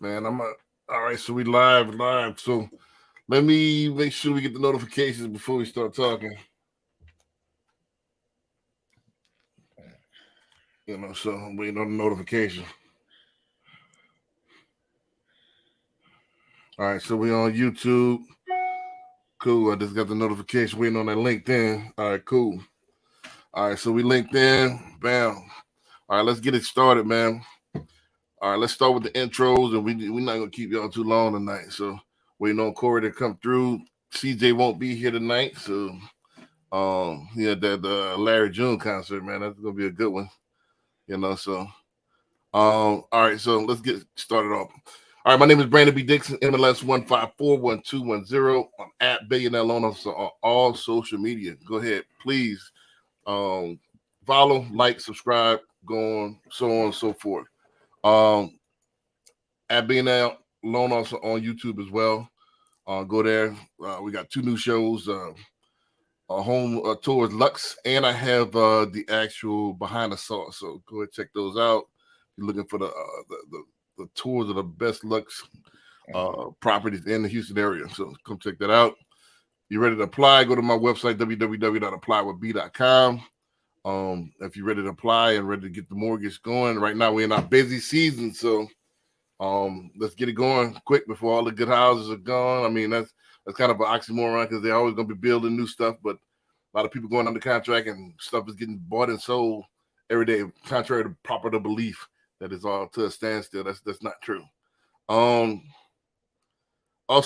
Man, all right. So we live. So let me make sure we get the notifications before we start talking. So I'm waiting on the notification. All right, so we on YouTube. Cool. I just got the notification waiting on that LinkedIn. All right, cool. All right, so we linked in. Bam. All right, let's get it started, man. All right, let's start with the intros, and we're not gonna keep y'all too long tonight. So waiting on Corey to come through. CJ won't be here tonight, so yeah, that Larry June concert, man, that's gonna be a good one. So all right, so let's get started off. All right, my name is Brandon B. Dixon, MLS 1541210. I'm at Billionaire Loan Officer on all social media. Go ahead, please follow, like, subscribe, go on, so on and so forth. At Billionaire Loan Officer on YouTube as well. Go there. We got 2 new shows. Home tours Lux, and I have the actual Behind the Sauce. So go ahead, check those out. You're looking for the tours of the best Lux properties in the Houston area. So come check that out. You ready to apply? Go to my website, www.applywithb.com. If you're ready to apply and ready to get the mortgage going, right now we're in our busy season. So let's get it going quick before all the good houses are gone. I mean, that's kind of an oxymoron because they're always going to be building new stuff, but a lot of people going under contract and stuff is getting bought and sold every day, contrary to popular belief that it's all to a standstill. That's not true. Also,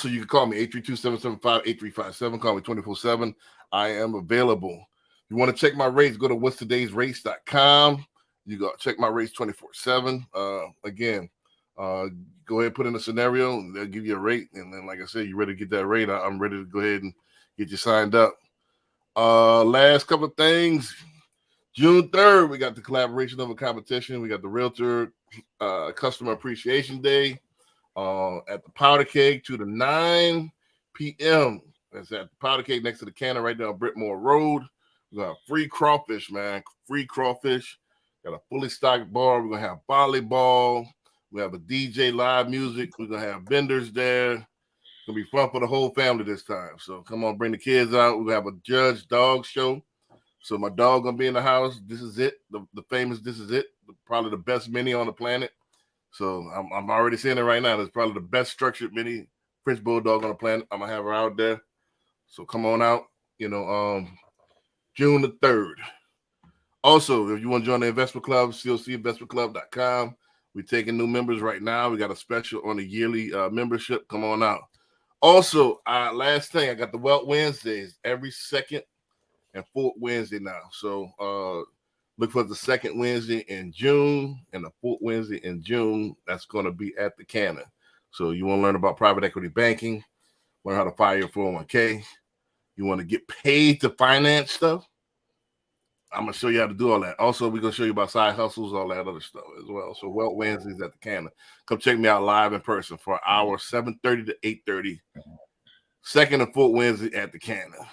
you can call me 832-775-8357. Call me 24/7. I am available. If you want to check my rates, go to whatstoday'srates.com. You go check my rates 24/7. Again, go ahead and put in a scenario. They'll give you a rate, and then, like I said, you're ready to get that rate. I'm ready to go ahead and get you signed up. Last couple of things. June 3rd, we got the collaboration of a competition. We got the Realtor Customer Appreciation Day at the Powder Keg 2 to 9 p.m. That's at the Powder Keg next to the Cannon right there on Brittmore Road. We're going to have free crawfish, man. Free crawfish. Got a fully stocked bar. We're going to have volleyball. We have a DJ, live music. We're going to have vendors there. It's going to be fun for the whole family this time. So come on, bring the kids out. We're going to have a Judge Dog Show. So my dog going to be in the house. This is it. The famous This Is It. Probably the best mini on the planet. So I'm already saying it right now. It's probably the best structured mini French Bulldog on the planet. I'm going to have her out there. So come on out. June the 3rd. Also, if you want to join the investment club, cocinvestmentclub.com. We're taking new members right now. We got a special on the yearly membership. Come on out. Also, last thing, I got the Wealth Wednesdays every second and fourth Wednesday now. So look for the second Wednesday in June and the fourth Wednesday in June. That's going to be at the Cannon. So you want to learn about private equity banking, learn how to file your 401k. You want to get paid to finance stuff. I'm going to show you how to do all that. Also, we're going to show you about side hustles, all that other stuff as well. So Wealth Wednesdays at the Cannon. Come check me out live in person for an hour, 7:30 to 8:30. Second and fourth Wednesday at the Cannon.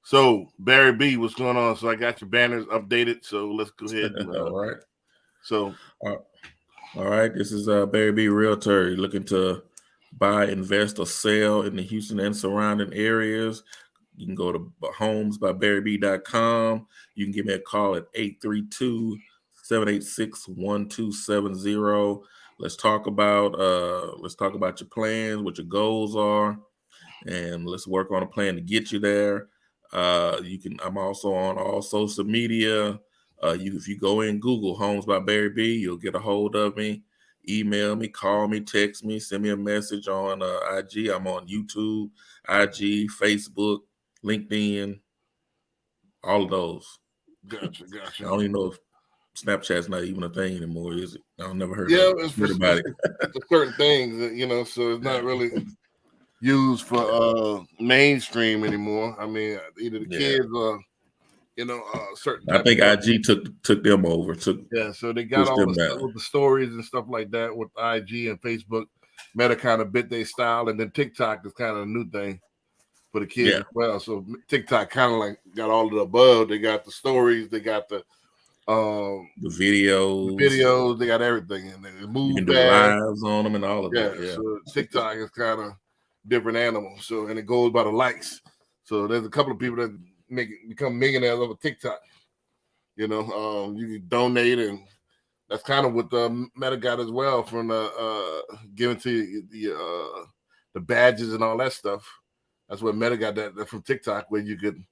So, Barry B, what's going on? So I got your banners updated. So let's go ahead. All right. So, all right. This is Barry B, Realtor. You're looking to buy, invest, or sell in the Houston and surrounding areas. You can go to homesbybarryb.com. You can give me a call at 832-786-1270. Let's talk about your plans, what your goals are, and let's work on a plan to get you there. I'm also on all social media. If you go in Google Homes by Barry B, you'll get a hold of me. Email me, call me, text me, send me a message on IG. I'm on YouTube, IG, Facebook, LinkedIn, all of those. Gotcha. I don't even know if Snapchat's not even a thing anymore, is it? I've never heard of it. It's for certain things that, so it's not really used for mainstream anymore. I mean, either the kids or certain. I think IG took them over. So they got all the stuff with the stories and stuff like that with IG and Facebook. Meta kind of bit their style, and then TikTok is kind of a new thing for the kids as well. So TikTok kind of like got all of the above. They got the stories, they got the The videos. They got everything in there. You can do lives on them and all of that. Yeah. So TikTok is kind of different animal. So, and it goes by the likes. So there's a couple of people that become millionaires over TikTok. You know, you can donate, and that's kind of what the Meta got as well from the giving to the badges and all that stuff. That's what Meta got that from TikTok, where you could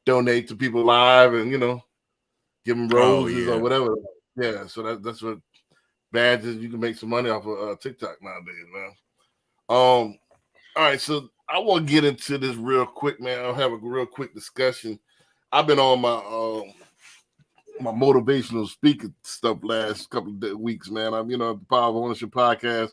donate to people live and, you know, give them roses or whatever. Yeah, so that's what badges, you can make some money off of TikTok nowadays, man. All right, so I want to get into this real quick, man. I'll have a real quick discussion. I've been on my motivational speaker stuff last couple of weeks, man. I'm, you know, the Power of Ownership podcast.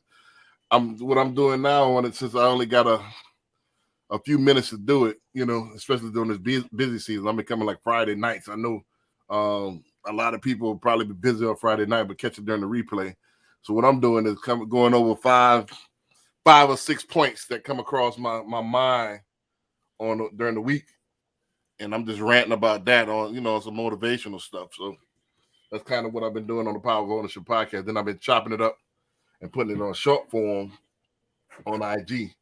What I'm doing now on it, since I only got a few minutes to do it, you know, especially during this busy season. I'm becoming like Friday nights. I know a lot of people will probably be busy on Friday night, but catch it during the replay. So what I'm doing is going over five or 6 points that come across my mind during the week, and I'm just ranting about that on, you know, some motivational stuff. So that's kind of what I've been doing on the Power of Ownership podcast. Then I've been chopping it up and putting it on short form on IG,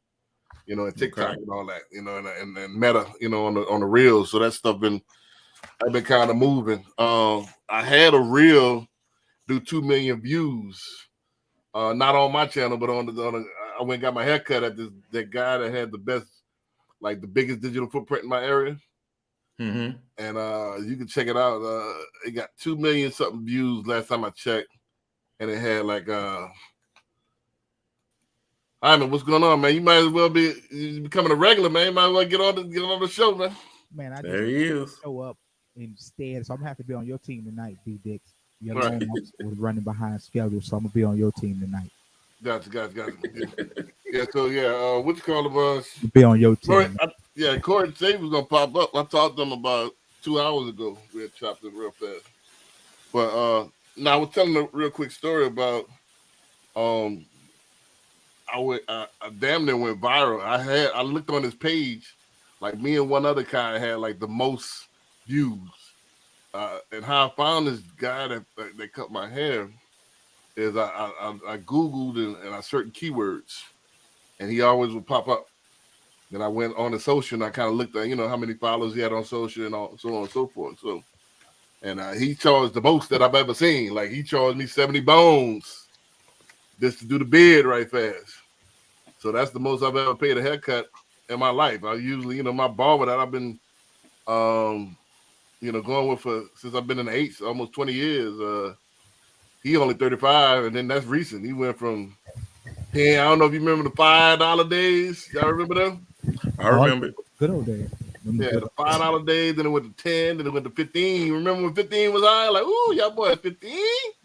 you know, and TikTok and all that, you know, and Meta, you know, on the reels. So that stuff I've been kind of moving. I had a reel do 2 million views, not on my channel, but on I went and got my haircut at that guy that had the biggest digital footprint in my area. Mm-hmm. And you can check it out. It got 2 million something views last time I checked, and it had like I don't know what's going on, man. You might as well be becoming a regular, man. You might as well get on the show, man. Man, I there he is. Show up instead, so I'm gonna have to be on your team tonight, B Dix. You're the one was running behind schedule, so I'm gonna be on your team tonight. Gotcha. Yeah, so what you call it was? Be on your team. Corey Tate was gonna pop up. I talked to him about 2 hours ago. We had chopped it real fast. But now I was telling a real quick story about I damn near went viral. I looked on his page, like me and one other guy had like the most views. And how I found this guy that cut my hair is I Googled and I searched keywords, and he always would pop up. Then I went on the social and I kind of looked at, you know, how many followers he had on social and so on and so forth. So, and he charged the most that I've ever seen. Like he charged me 70 bones just to do the beard right fast. So that's the most I've ever paid a haircut in my life. I usually, you know, my barber that I've been, you know, going with since I've been in the 8s, almost 20 years. He only 35, and then that's recent. He went from 10. I don't know if you remember the $5 days. Y'all remember them? I remember. Good old days. Yeah, the $5 days. Then it went to 10. Then it went to 15. Remember when 15 was high? Like, ooh, y'all boy at 15?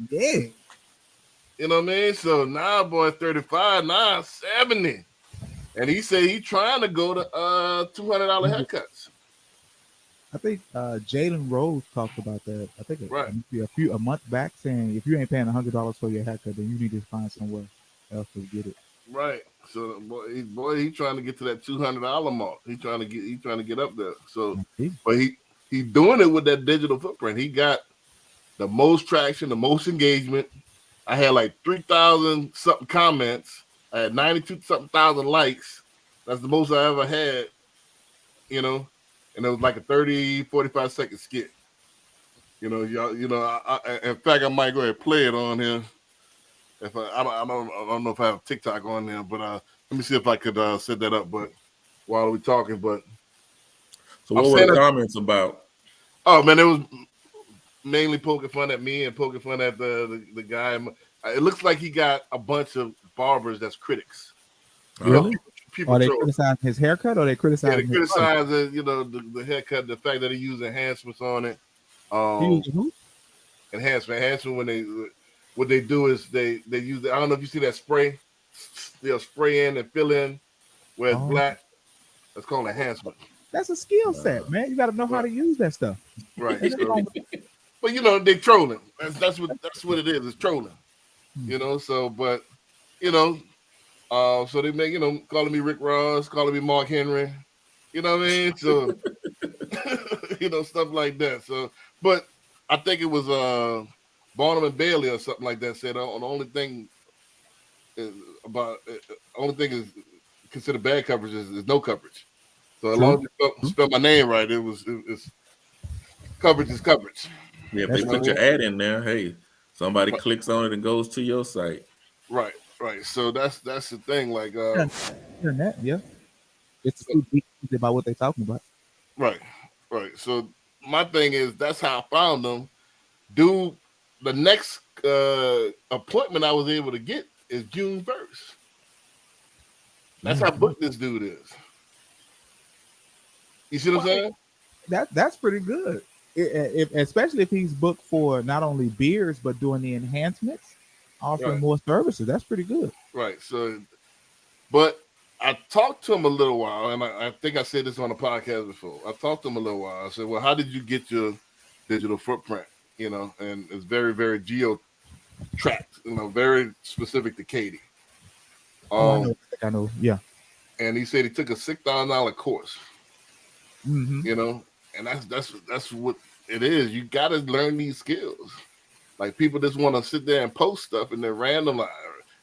Yeah. You know what I mean? So now boy 35, now 70. And he said he trying to go to $200 haircuts. I think Jalen Rose talked about that. I think a month back, saying if you ain't paying $100 for your haircut, then you need to find somewhere else to get it. Right. So boy, he trying to get to that $200 mark. He trying to get up there. So, but he doing it with that digital footprint. He got the most traction, the most engagement. I had like 3,000 something comments. I had 92 something thousand likes. That's the most I ever had, you know. And it was like a 30, 45 second skit. You know, in fact, I might go ahead and play it on here. If I don't know if I have TikTok on there, but let me see if I could set that up. But while we're talking, so what were the comments about? Oh man, it was mainly poking fun at me and poking fun at the guy. It looks like he got a bunch of barbers that's critics. Really? Are they criticizing his haircut, or they criticizing? Yeah, they criticize it, you know, the haircut, the fact that he used enhancements on it. Enhancement when what they do is they use. I don't know if you see that spray. They'll spray in and fill in where it's black. That's called enhancement. That's a skill set, man. You got to know how to use that stuff. Right. But you know, they trolling. That's what it is. It's trolling. You know. So, but you know. So they make, you know, calling me Rick Ross, calling me Mark Henry, you know what I mean? So, you know, stuff like that. So, but I think it was Barnum and Bailey or something like that said the only thing is about only thing is considered bad coverage is no coverage. So as long as you spell my name right, it's coverage is coverage. Yeah, if they put your ad in there, hey, somebody Right. clicks on it and goes to your site. Right. So that's the thing. Like internet, yeah. It's too deep about what they're talking about. Right. So my thing is that's how I found them. Dude, the next appointment I was able to get is June 1st. That's how booked this dude is. You see what I'm saying? That's pretty good. Especially if he's booked for not only beers but doing the enhancements, offering more services. That's pretty good. Right. So, but I talked to him a little while, and I think I said this on the podcast before. I talked to him a little while. I said, "Well, how did you get your digital footprint?" You know, and it's very, very geo tracked. You know, very specific to Katy. I know. Yeah. And he said he took a $6,000 course. Mm-hmm. You know, and that's what it is. You got to learn these skills. Like people just want to sit there and post stuff and then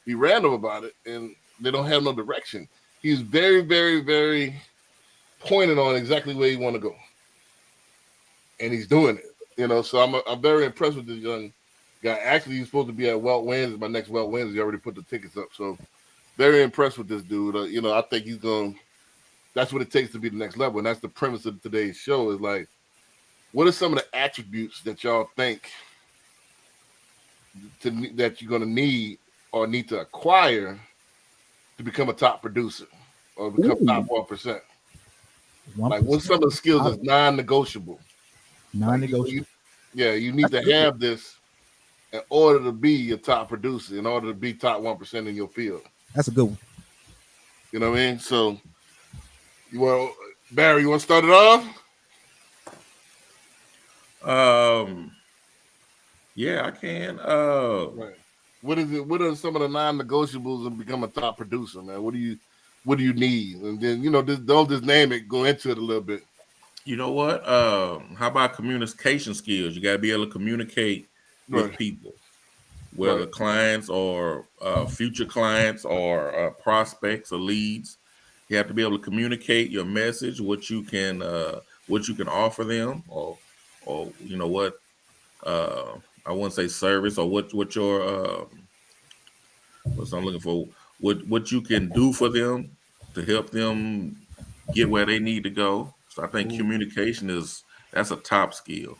be random about it, and they don't have no direction. He's very, very, very pointed on exactly where you want to go, and he's doing it. You know, so I'm very impressed with this young guy. Actually, he's supposed to be at Welt Wednesday. My next Welt Wednesday, he already put the tickets up. So very impressed with this dude. You know, I think he's going. That's what it takes to be the next level, and that's the premise of today's show. Is like, what are some of the attributes that y'all think that you're going to need or need to acquire to become a top producer or become top 1%? Like, what's some of the skills that's non-negotiable? Non-negotiable. You need to have this in order to be a top producer, in order to be top 1% in your field. That's a good one. You know what I mean? So, well, Barry, you want to start it off? Yeah, I can. Right. What is it? What are some of the non-negotiables and become a top producer, man? What do you need? And then don't just name it. Go into it a little bit. You know what? How about communication skills? You got to be able to communicate with people, whether clients or future clients or prospects or leads. You have to be able to communicate your message, what you can offer them, or you know what. I wouldn't say service or what your what I'm looking for, what you can do for them to help them get where they need to go. So I think communication that's a top skill.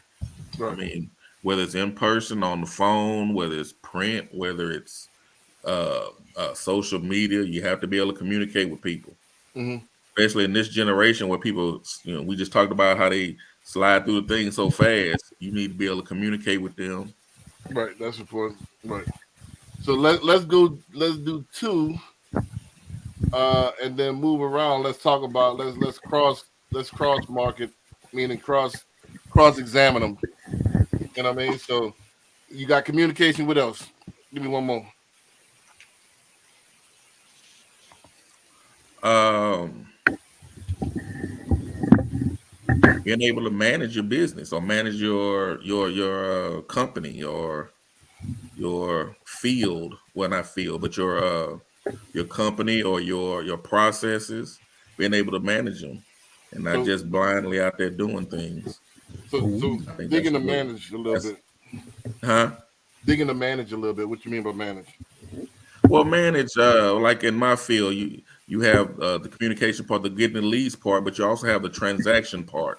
I mean, whether it's in person, on the phone, whether it's print, whether it's social media, you have to be able to communicate with people. Mm-hmm. Especially in this generation where people, we just talked about how they slide through the things so fast. You need to be able to communicate with them. Right, that's important. Right. So let's do two, and then move around. Let's talk about let's cross market, meaning cross examine them. You know what I mean? So you got communication. What else? Give me one more. Being able to manage your business or manage your company or your field. Well, not field, but your company or your processes. Being able to manage them and not just blindly out there doing things. So digging to manage a little bit. Huh? Digging to manage a little bit. What you mean by manage? Well, manage, like in my field, you have the communication part, the getting the leads part, but you also have the transaction part.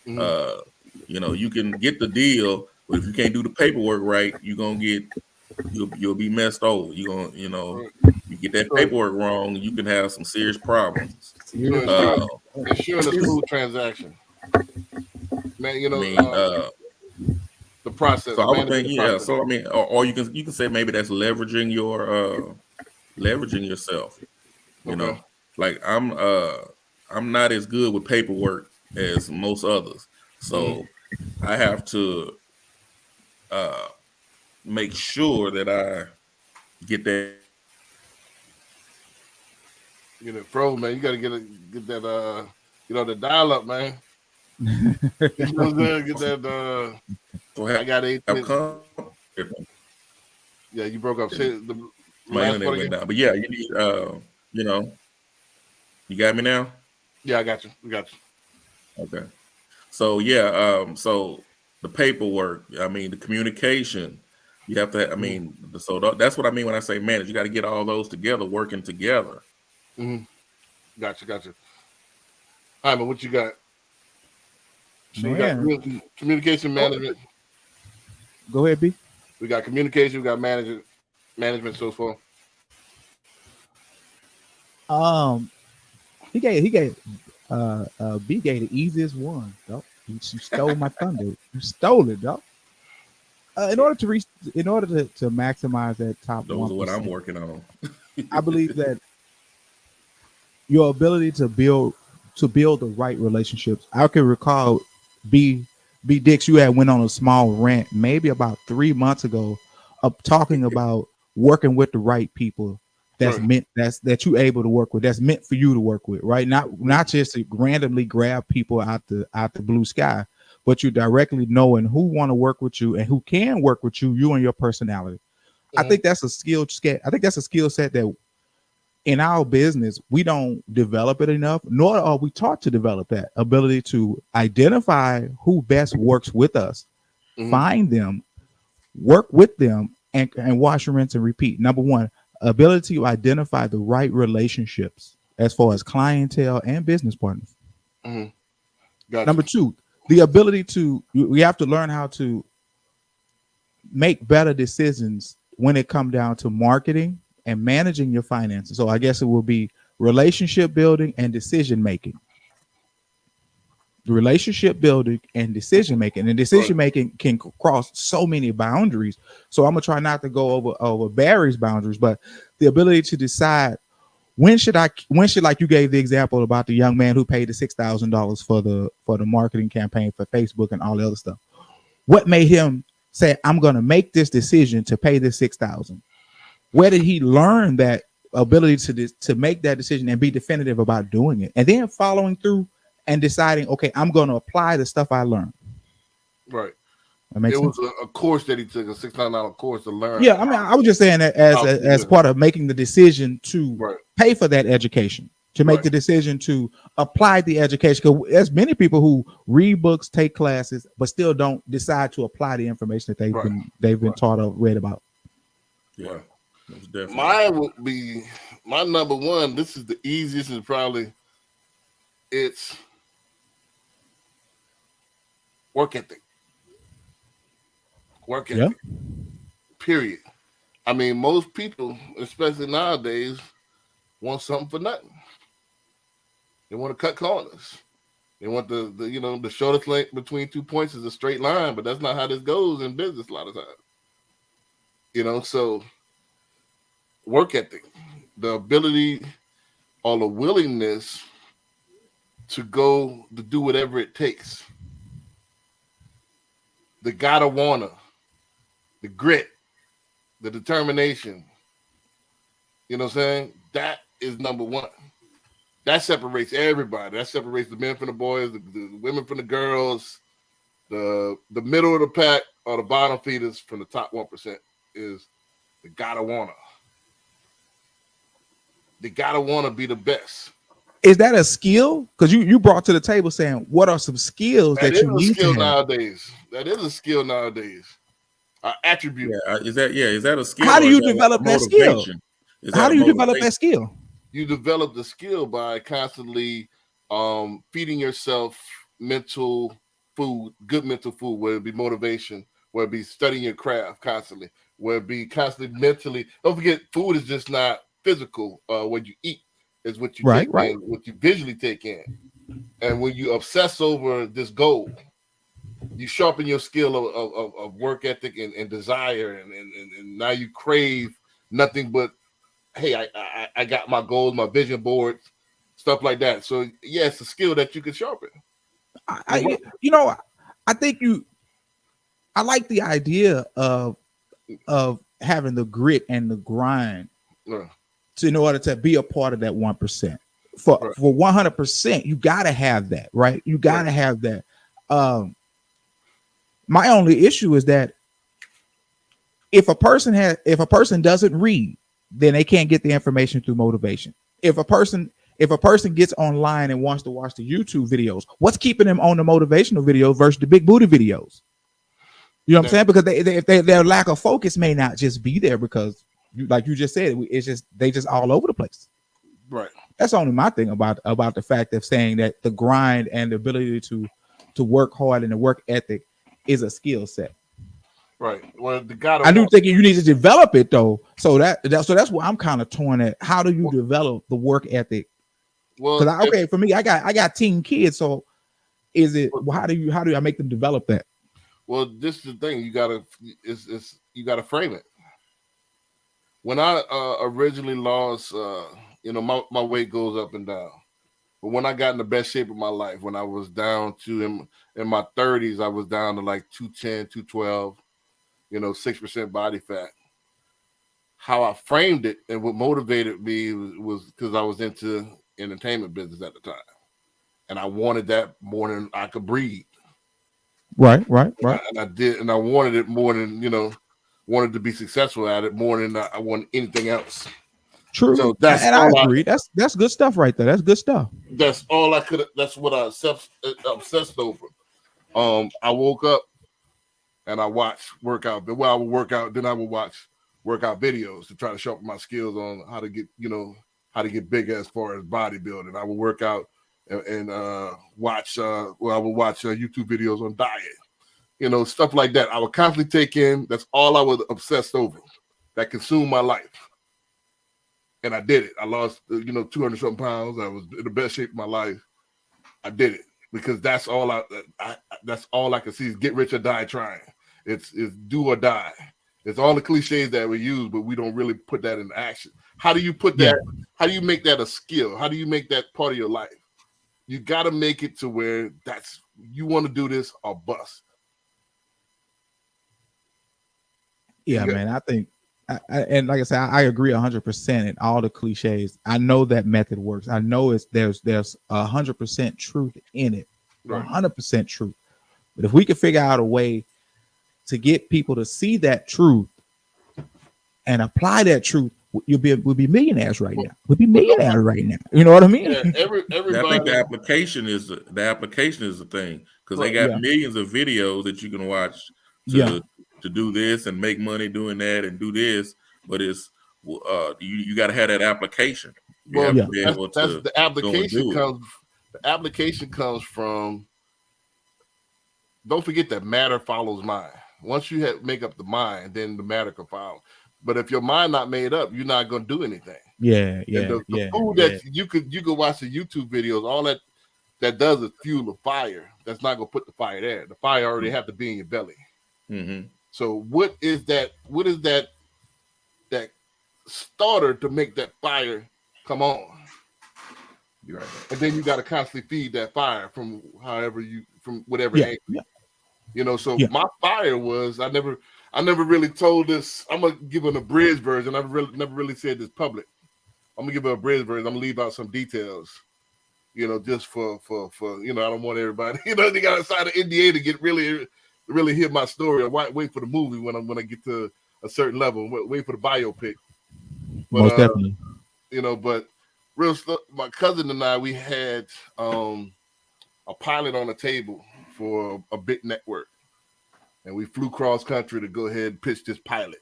Mm-hmm. You can get the deal, but if you can't do the paperwork right, you'll be messed over. You get that paperwork wrong, you can have some serious problems. Ensuring a smooth transaction. Man, the process. So I would think, So I mean, or you can say maybe that's leveraging yourself. You know, like I'm not as good with paperwork as most others, so I have to make sure that I get that. Pro, man. You got to get that the dial up, man. You know what I'm saying? Get that. I got 8. Yeah, you broke up. Say my internet went down, but yeah, you need. You know, you got me now. Yeah, I got you. We got you. Okay. So yeah, so the paperwork. I mean, the communication. You have to. I mean, so that's what I mean when I say manage. You got to get all those together, working together. Mm-hmm. Gotcha. All right, but what you got? So you got communication management. Go ahead, B. We got communication. We got management so far. He gave B gave the easiest one, though. You stole my thunder. You stole it, though. In order to maximize that top 1%, those are what I'm working on. I believe that your ability to build the right relationships. I can recall B Dix, you had went on a small rant maybe about 3 months ago of talking about working with the right people. That you able to work with. That's meant for you to work with, right? Not just to randomly grab people out the blue sky, but you directly knowing who want to work with you and who can work with you. You and your personality. Mm-hmm. I think that's a skill set. I think that's a skill set that in our business we don't develop it enough, nor are we taught to develop that ability to identify who best works with us, find them, work with them, and wash, rinse, and repeat. Number one. Ability to identify the right relationships as far as clientele and business partners. Mm-hmm. Gotcha. Number two, the ability we have to learn how to make better decisions when it comes down to marketing and managing your finances. So I guess it will be relationship building and decision making. Relationship building and decision making, and decision making can cross so many boundaries. So I'm gonna try not to go over Barry's boundaries, but the ability to decide when should like you gave the example about the young man who paid the $6,000 for the marketing campaign for Facebook and all the other stuff. What made him say, I'm gonna make this decision to pay this $6,000? Where did he learn that ability to make that decision and be definitive about doing it, and then following through and deciding, okay, I'm going to apply the stuff I learned. Right. It was a course that he took, a $600 course to learn. Yeah, I mean, I was just saying that as part of making the decision to pay for that education, to make the decision to apply the education. Because there's many people who read books, take classes, but still don't decide to apply the information that they've been taught or read about. Yeah. Mine would be my number one. This is the easiest and probably it's work ethic. Work ethic. Period. I mean, most people, especially nowadays, want something for nothing. They want to cut corners. They want the shortest length between 2 points is a straight line, but that's not how this goes in business a lot of times. So work ethic, the ability or the willingness to go to do whatever it takes. The gotta wanna, the grit, the determination. You know what I'm saying? That is number one. That separates everybody. That separates the men from the boys, the women from the girls, the middle of the pack or the bottom feeders from the top 1% is the gotta wanna. They gotta wanna be the best. Is that a skill? Because you brought to the table saying, what are some skills that you need to have? Nowadays. That is a skill nowadays. Attribute. Yeah, is that a skill? How do you develop that skill? How do you develop that skill? You develop the skill by constantly feeding yourself mental food, good mental food, whether it be motivation, whether it be studying your craft constantly, whether it be constantly mentally. Don't forget, food is just not physical. What you eat is what you take in, what you visually take in. And when you obsess over this goal, you sharpen your skill of work ethic and desire, and now you crave nothing but, hey, I got my goals, my vision boards, stuff like that. So yeah, it's a skill that you can sharpen. I think I like the idea of having the grit and the grind in order to be a part of that 1%. for Right. 100%. You gotta have that, right? You gotta Right. have that. My only issue is that if a person doesn't read, then they can't get the information through motivation. If a person gets online and wants to watch the YouTube videos, what's keeping them on the motivational videos versus the big booty videos? You know what I'm saying? Because their lack of focus may not just be there because, like you just said, it's just they just all over the place. Right. That's only my thing about the fact of saying that the grind and the ability to work hard and the work ethic is a skill set. Right. Well, the guy. I do think you need to develop it though. So that's where I'm kind of torn at. How do you develop the work ethic? Well, Because for me, I got teen kids. So is it? How do I make them develop that? Well, this is the thing. You gotta frame it. When I originally lost, my weight goes up and down. But when I got in the best shape of my life, when I was down to in my 30s, I was down to like 210, 212, 6% body fat. How I framed it and what motivated me was because I was into entertainment business at the time. And I wanted that more than I could breathe. Right. And I did, and I wanted it more than, wanted to be successful at it more than I wanted anything else. True. So I agree. That's good stuff right there. That's good stuff. That's all I could. That's what I obsessed over. I woke up and I watched workout. But while I would work out, then I would watch workout videos to try to sharpen my skills on how to get bigger as far as bodybuilding. I would work out and watch. I would watch YouTube videos on diet. Stuff like that. I would constantly take in. That's all I was obsessed over. That consumed my life. And I did it. I lost, 200 something pounds. I was in the best shape of my life. I did it because that's all I can see is get rich or die trying. It's do or die. It's all the cliches that we use, but we don't really put that into action. How do you put that? Yeah. How do you make that a skill? How do you make that part of your life? You got to make it to where you want to do this or bust. Yeah, man. I think. And like I said, I agree 100% in all the cliches. I know that method works. I know there's 100% truth in it, 100% truth. But if we could figure out a way to get people to see that truth and apply that truth, we'll be millionaires right now. We'll be millionaires right now. You know what I mean? Yeah, everybody. I think the application is the thing because they got millions of videos that you can watch to do this and make money doing that and do this, but it's you got to have that application. The application comes from. Don't forget that matter follows mind. Once you make up the mind, then the matter can follow. But if your mind not made up, you're not going to do anything. The food that you could watch the YouTube videos, all that does is fuel the fire. That's not going to put the fire there. The fire already have to be in your belly. Mm-hmm. So what is that starter to make that fire come on? You're right. And then you got to constantly feed that fire from whatever angle. So my fire was I never really told this. I'm gonna give an abridged version. I've never really said this public. I'm gonna give an abridged version. I'm gonna leave out some details. Just for I don't want everybody. They got to sign an NDA to get really hear my story. I wait for the movie when I get to a certain level. Wait for the biopic. But, most definitely. But my cousin and I, we had a pilot on the table for a big network, and we flew cross country to go ahead and pitch this pilot.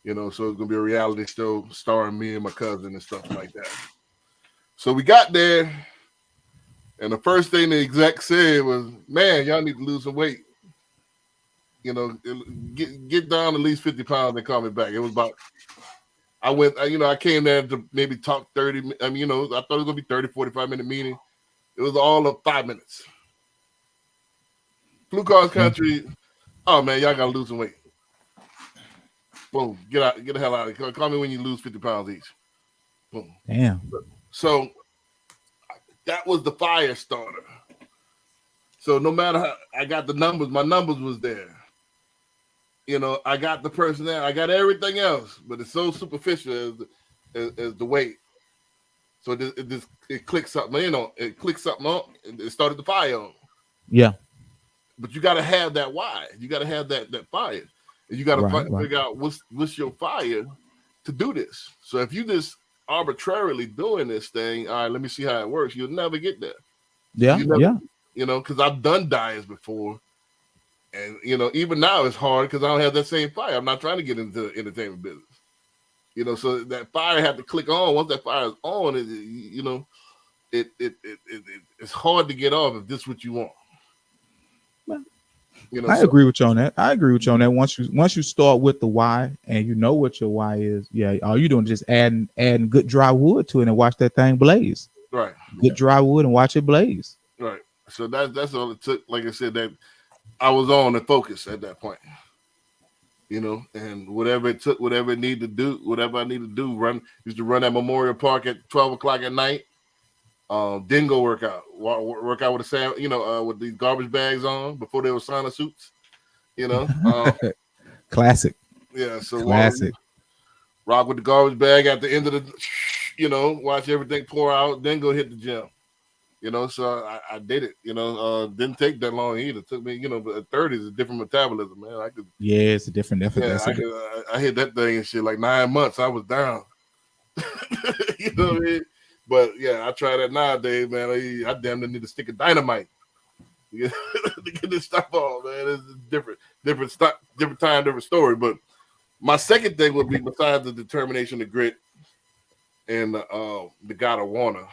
So it's gonna be a reality show starring me and my cousin and stuff like that. So we got there, and the first thing the exec said was, "Man, y'all need to lose some weight. Get down at least 50 pounds and call me back." It was about, I came there to maybe talk 30. I thought it was going to be 30, 45-minute meeting. It was all of 5 minutes. Flew cross country. Oh, man, y'all got to lose some weight. Boom. Get the hell out of here. Call me when you lose 50 pounds each. Boom. Damn. So that was the fire starter. So no matter how I got the numbers, my numbers was there. I got the personnel, I got everything else, but it's so superficial as the weight. So it clicks something in on it, clicks something on, and it started the fire on. Yeah. But you got to have that why. You got to have that fire, and you got to Right. figure out what's your fire to do this. So if you just arbitrarily doing this thing, all right, let me see how it works. You'll never get there. Yeah. Yeah. You know, because I've done diets before, and you know, even now it's hard because I don't have that same fire. I'm not trying to get into the entertainment business. You know, so that fire had to click on. Once that fire is on, you know, it's hard to get off if this is what you want. You know, I agree with you on that. Once you start with the why and you know what your why is, yeah, all you doing is just adding good dry wood to it and watch that thing blaze. Right. Good dry wood and watch it blaze. Right. So that's all it took. Like I said, that I was on the focus at that point. You know, and whatever it took, whatever it needed to do, whatever I needed to do, used to run at Memorial Park at 12 o'clock at night. Then go work out with a sand, you know, with these garbage bags on before they were sauna suits, you know. Classic. Yeah, so classic. Rock with the garbage bag at the end of the, you know, watch everything pour out, then go hit the gym. You know, so I did it. You know, didn't take that long either. It took me, you know, but at 30 is a different metabolism, man. It's a different. Yeah, I hit that thing and shit like 9 months. I was down. You know what I mean? But yeah, I try that nowadays, man. I damn near need to stick a dynamite to get this stuff off, man. It's different time, different story. But my second thing would be, besides the determination, the grit, and the gotta wanna,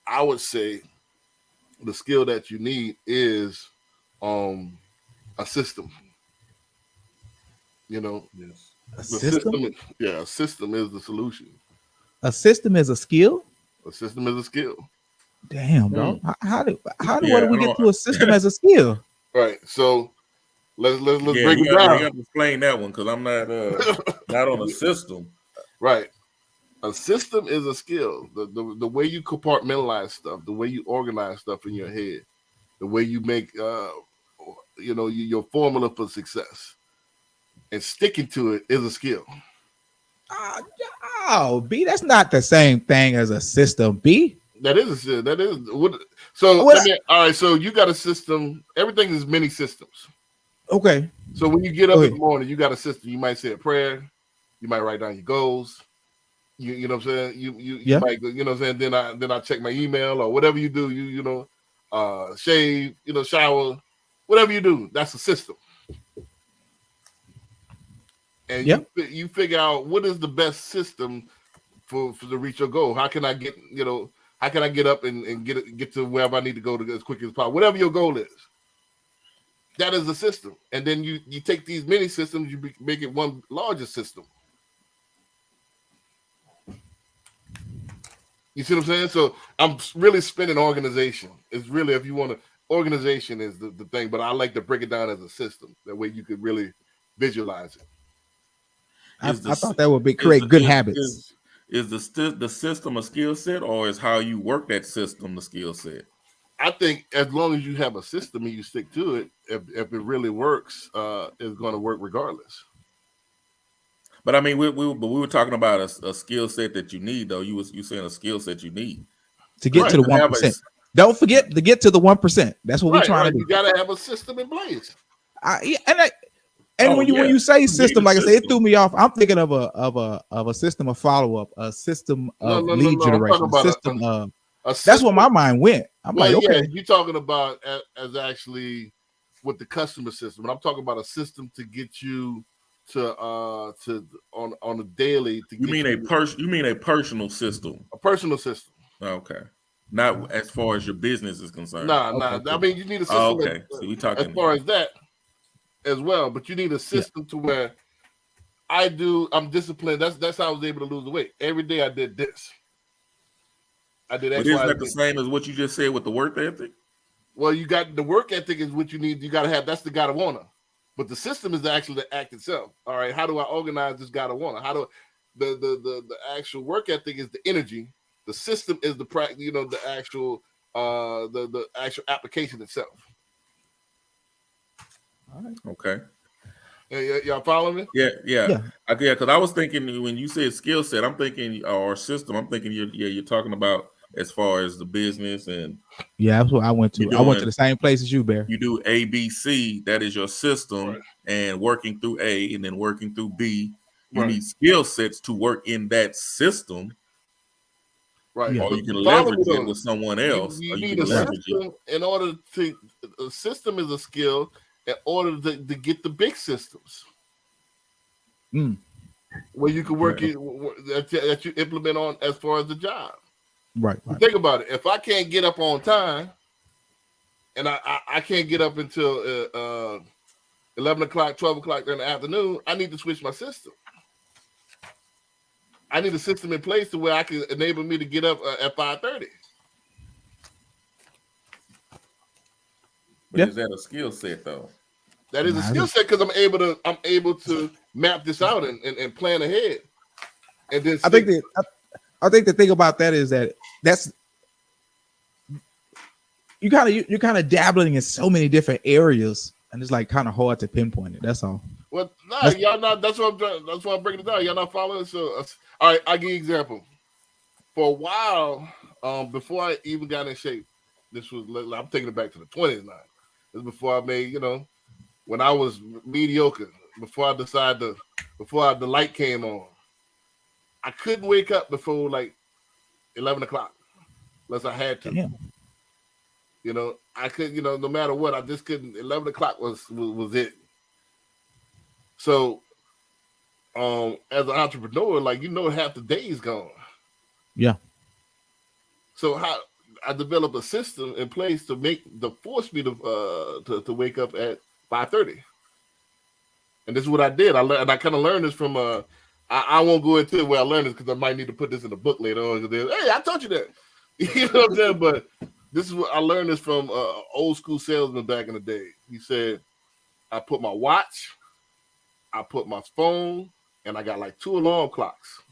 I would say the skill that you need is a system. You know, yes. A system is the solution. A system is a skill. A system is a skill. Damn, bro. How do we get to a system as a skill? Right. So let's break it down. You got to explain that one because I'm not on a system. Right. A system is a skill. The way you compartmentalize stuff, the way you organize stuff in your head, the way you make you know, your formula for success, and sticking to it is a skill. Oh, B, that's not the same thing as a system, B. That is what. So all right. So you got a system. Everything is many systems. Okay. So when you get up in the morning, you got a system. You might say a prayer. You might write down your goals. You know what I'm saying. You might, you know what I'm saying. Then I check my email or whatever you do. You know, shave. You know, shower. Whatever you do, that's a system. And you figure out what is the best system for to reach your goal. How can I get, you know, how can I get up and get to wherever I need to go to as quick as possible? Whatever your goal is, that is the system. And then you take these mini systems, you make it one larger system. You see what I'm saying? So I'm really spinning organization. It's really, if you want to, organization is the thing, but I like to break it down as a system. That way you could really visualize it. I thought that would create good habits. Is the system a skill set, or is how you work that system the skill set? I think as long as you have a system and you stick to it, if it really works, it's going to work regardless. But I mean, we were talking about a skill set that you need, though. You saying a skill set you need to get to the 1%. Don't forget to get to the 1%. That's what we're trying to do. You got to have a system in place. And when you say system, like I said, it threw me off. I'm thinking of a system of follow up, a system of lead generation, a system of. That's where my mind went. I'm like, okay, you're talking about as actually with the customer system, and I'm talking about a system to get you to on a daily. You mean a personal system? A personal system. Okay. Not as far as your business is concerned. Nah. I mean, you need a system. Okay. So we talking as far as that as well, but you need a system to where I'm disciplined. That's how I was able to lose the weight. Every day I did this. I did X, but isn't that the same as what you just said with the work ethic? Well, you got the work ethic is what you need. You got to have. That's the gotta wanna. But the system is actually the act itself. All right. How do I organize this gotta wanna? How do the actual work ethic is the energy. The system is the practice. You know, the actual actual application itself. All right. Okay. Y'all follow me? Yeah. Yeah. Because I was thinking when you said skill set, I'm thinking or system. I'm thinking you're talking about as far as the business and Yeah, that's what I went to. I went to the same place as you, Bear. you do A, B, C. That is your system, Right. and working through A and then working through B. You Right. need skill sets to work in that system, Right. Yeah. or But you can follow leverage me it though. with someone else, You or you need can a leverage it. system in order to. A system is a skill in order to get the big systems. Mm. Where you can work Right. it that you implement on as far as the job. Right. Think about it. If I can't get up on time, and I can't get up until 11 o'clock, 12 o'clock in the afternoon, I need to switch my system. I need a system in place to where I can enable me to get up at 5:30. But Yeah. is that a skill set though? That is a skill set because I'm able to map this out and plan ahead. And then I think the thing about that is that's you're kind of dabbling in so many different areas, and it's like kind of hard to pinpoint it. That's all. Well, nah, y'all not. That's what I'm trying. That's why I'm breaking it down. Y'all not following. So, all right, I'll give you an example. For a while, before I even got in shape, this was. I'm taking it back to the 20s now. This is before I made, when I was mediocre. Before the light came on, I couldn't wake up before like 11 o'clock, unless I had to. Damn. I could. No matter what, I just couldn't. 11 o'clock was it. So, as an entrepreneur, half the day is gone. Yeah. So how I developed a system in place to force me to wake up at 5:30. And this is what I did. I kind of learned this from I won't go into it where I learned this because I might need to put this in the book later on. Hey, I taught you that. You know what I'm saying? But this is what I learned this from old school salesman back in the day. He said, I put my watch, I put my phone, and I got like 2 alarm clocks.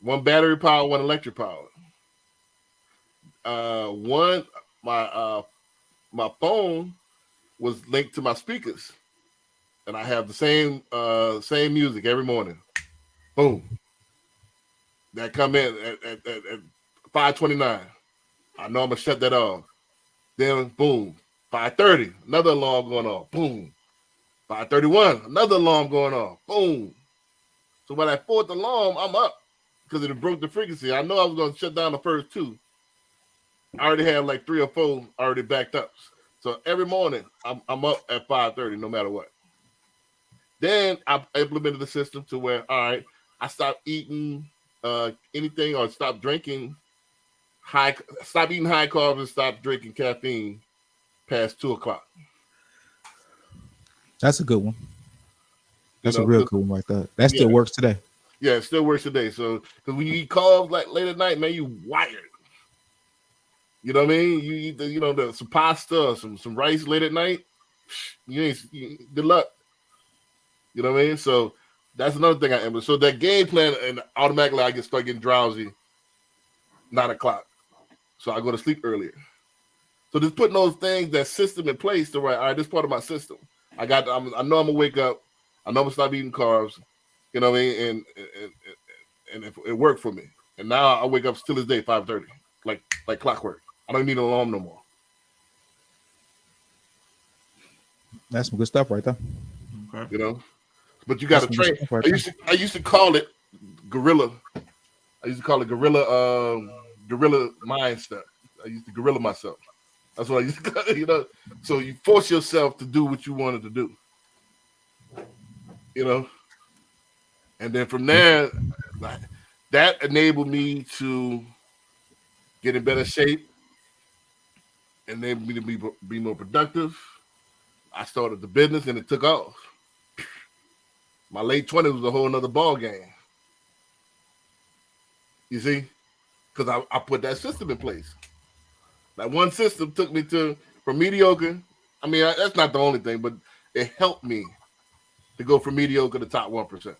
One battery power, one electric power. My phone was linked to my speakers, and I have the same music every morning. Boom. That come in at 5:29. I know I'm gonna shut that off. Then boom, 5:30, another alarm going off. Boom. 5:31, another alarm going off. Boom. So by that 4th alarm, I'm up because it broke the frequency. I know I was going to shut down the first 2. I already have like 3 or 4 already backed up. So every morning, I'm up at 5:30, no matter what. Then I implemented the system to where, all right, I stopped eating anything or stop eating high carbs and stop drinking caffeine past 2 o'clock. That's a good one. That's a real good one right there. That still works today. Yeah, it still works today. So, because when you eat carbs like late at night, man, you wired. You know what I mean? You eat some pasta, some rice late at night. Good luck. You know what I mean? So that's another thing I am. So that game plan, and automatically I start getting drowsy 9 o'clock. So I go to sleep earlier. So just putting those things, that system in place to where, all right, this is part of my system. I know I'm gonna wake up. I know I'm gonna stop eating carbs. You know what I mean? And it worked for me. And now I wake up still this day 5:30, like clockwork. I don't need an alarm no more. That's some good stuff right there. Okay. But you got to train. I used to call it guerrilla. I used to call it guerrilla mindset. I used to guerrilla myself. That's what I used to call it, So you force yourself to do what you wanted to do. And then from there, that enabled me to get in better shape, enabled me to be more productive. I started the business and it took off. My late 20s was a whole nother ball game. You see? Because I put that system in place. That one system took me from mediocre. I mean, that's not the only thing, but it helped me to go from mediocre to top 1%.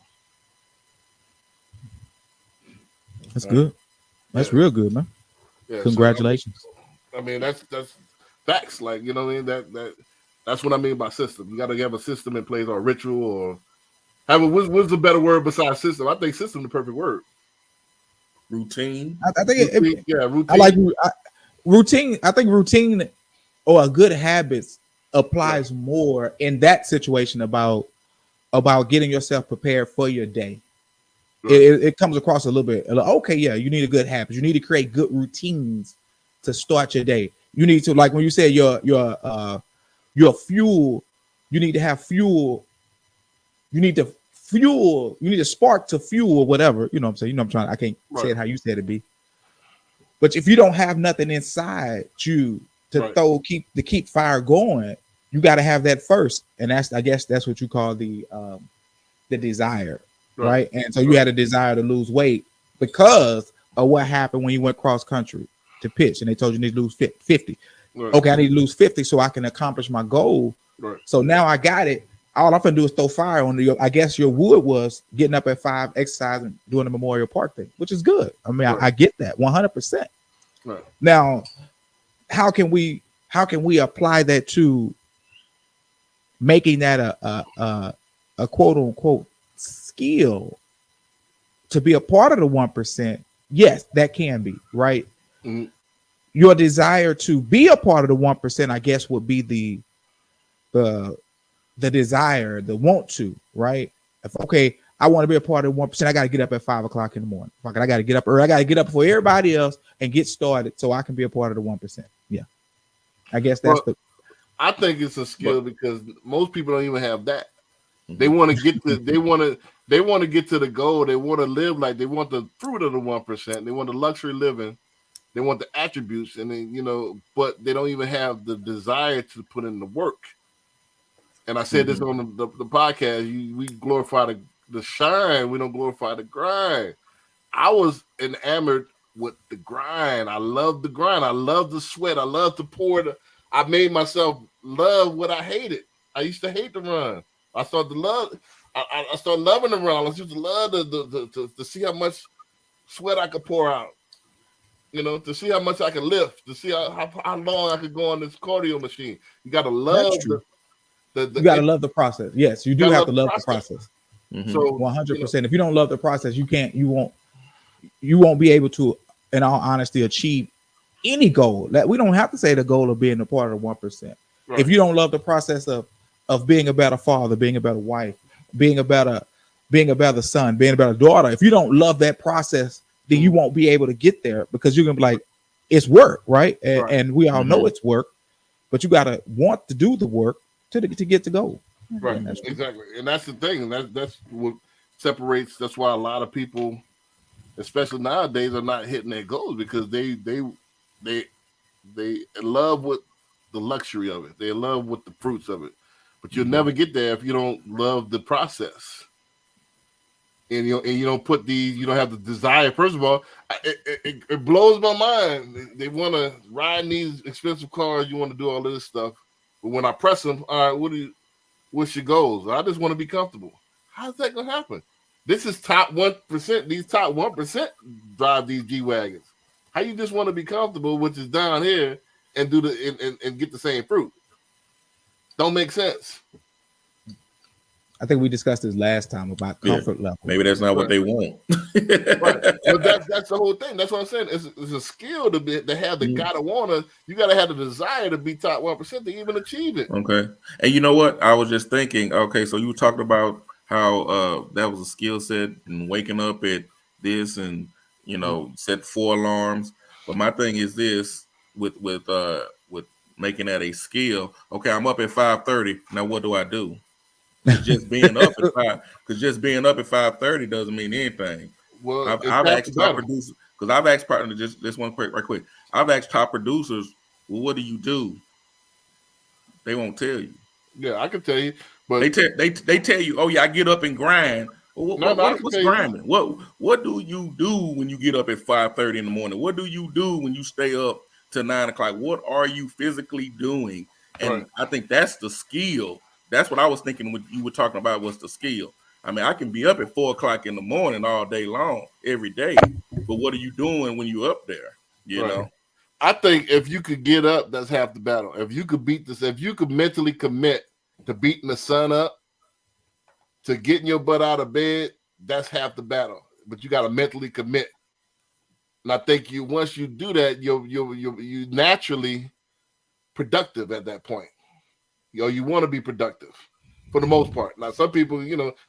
That's good. That's real good, man. Yeah, congratulations. So, I mean, that's facts. Like, you know what I mean? That's what I mean by system. You got to have a system in place or a ritual or have a. What's the better word besides system? I think system is the perfect word. Routine. I think routine. Routine. I like routine. I think routine or a good habits applies more in that situation about getting yourself prepared for your day. Right. It comes across a little bit. Okay, yeah, you need a good habit. You need to create good routines to start your day. You need to, like when you say your fuel, you need to have fuel. You need to fuel. You need a spark to fuel or whatever. You know what I'm saying? You know what I'm trying. I can't say it how you said it, B. But if you don't have nothing inside you to keep fire going, you got to have that first, and I guess that's what you call the desire, right? And so you had a desire to lose weight because of what happened when you went cross country to pitch, and they told you need to lose 50. Right. Okay, I need to lose 50 so I can accomplish my goal. Right. So now I got it. All I'm gonna do is throw fire on I guess your wood was getting up at 5, exercising, doing the Memorial Park thing, which is good. I mean, I get that 100%. Right. Now, how can we apply that to making that a quote unquote skill to be a part of the 1%? Yes, that can be right. Mm-hmm. Your desire to be a part of the 1%, I guess, would be the desire, the want to, right? If I want to be a part of the 1%, I got to get up at 5 o'clock in the morning. I got to get up early. I got to get up before everybody else and get started so I can be a part of the 1%. Yeah, I guess that's I think it's a skill because most people don't even have that. They want to get to. They want to get to the goal. They want to live like they want the fruit of the 1%. They want the luxury living. They want the attributes, and then but they don't even have the desire to put in the work. And I said this on the podcast. We glorify the shine. We don't glorify the grind. I was enamored with the grind. I love the grind. I love the sweat. I love to pour I made myself love what I hated. I used to hate the run. I started to love. I started loving the run. I used to love to see how much sweat I could pour out. To see how much I could lift. To see how long I could go on this cardio machine. You got to love you got to love the process. Yes, you do have to love the process. Mm-hmm. So 100%. If you don't love the process, you won't be able to, in all honesty, achieve any goal. That we don't have to say the goal of being a part of the 1%. Right. If you don't love the process of being a better father, being a better wife, being a better son, being a better daughter, if you don't love that process, then you won't be able to get there because you're gonna be like, it's work, right? And we all know it's work, but you gotta want to do the work to get to goal. Right, exactly, and that's the thing. That's what separates. That's why a lot of people, especially nowadays, are not hitting their goals because they love with the luxury of it. They love with the fruits of it, but you'll never get there if you don't love the process. And you don't put you don't have the desire. First of all, it blows my mind. They want to ride in these expensive cars. You want to do all this stuff, but when I press them, all right, what's your goals? I just want to be comfortable. How's that gonna happen? This is top 1%. These top 1% drive these G wagons. How you just want to be comfortable, which is down here, and do and get the same fruit? Don't make sense. I think we discussed this last time about comfort level. Maybe that's not what they want. Right. But that's the whole thing. That's what I'm saying. It's a skill to have the gotta wanna. You gotta have the desire to be top 1% to even achieve it. Okay. And you know what? I was just thinking. Okay, so you talked about how that was a skill set and waking up at this and set 4 alarms. But my thing is this with making that a skill. Okay, I'm up at 5:30. Now what do I do? Just being up at 5, because just being up at 5:30 doesn't mean anything. Well, I've asked top producers, because I've asked partners just one quick. I've asked top producers, well, what do you do? They won't tell you. Yeah, I can tell you, but they tell you, oh yeah, I get up and grind. Well, what's grinding? What do you do when you get up at 5:30 in the morning? What do you do when you stay up till 9 o'clock? What are you physically doing? And I think that's the skill. That's what I was thinking when you were talking about was the skill. I mean, I can be up at 4 o'clock in the morning all day long, every day. But what are you doing when you're up there? You know? I think if you could get up, that's half the battle. If you could beat this, if you could mentally commit to beating the sun up, to getting your butt out of bed, that's half the battle. But you got to mentally commit. And I think once you do that, you're naturally productive at that point. You want to be productive for the most part. Now, some people,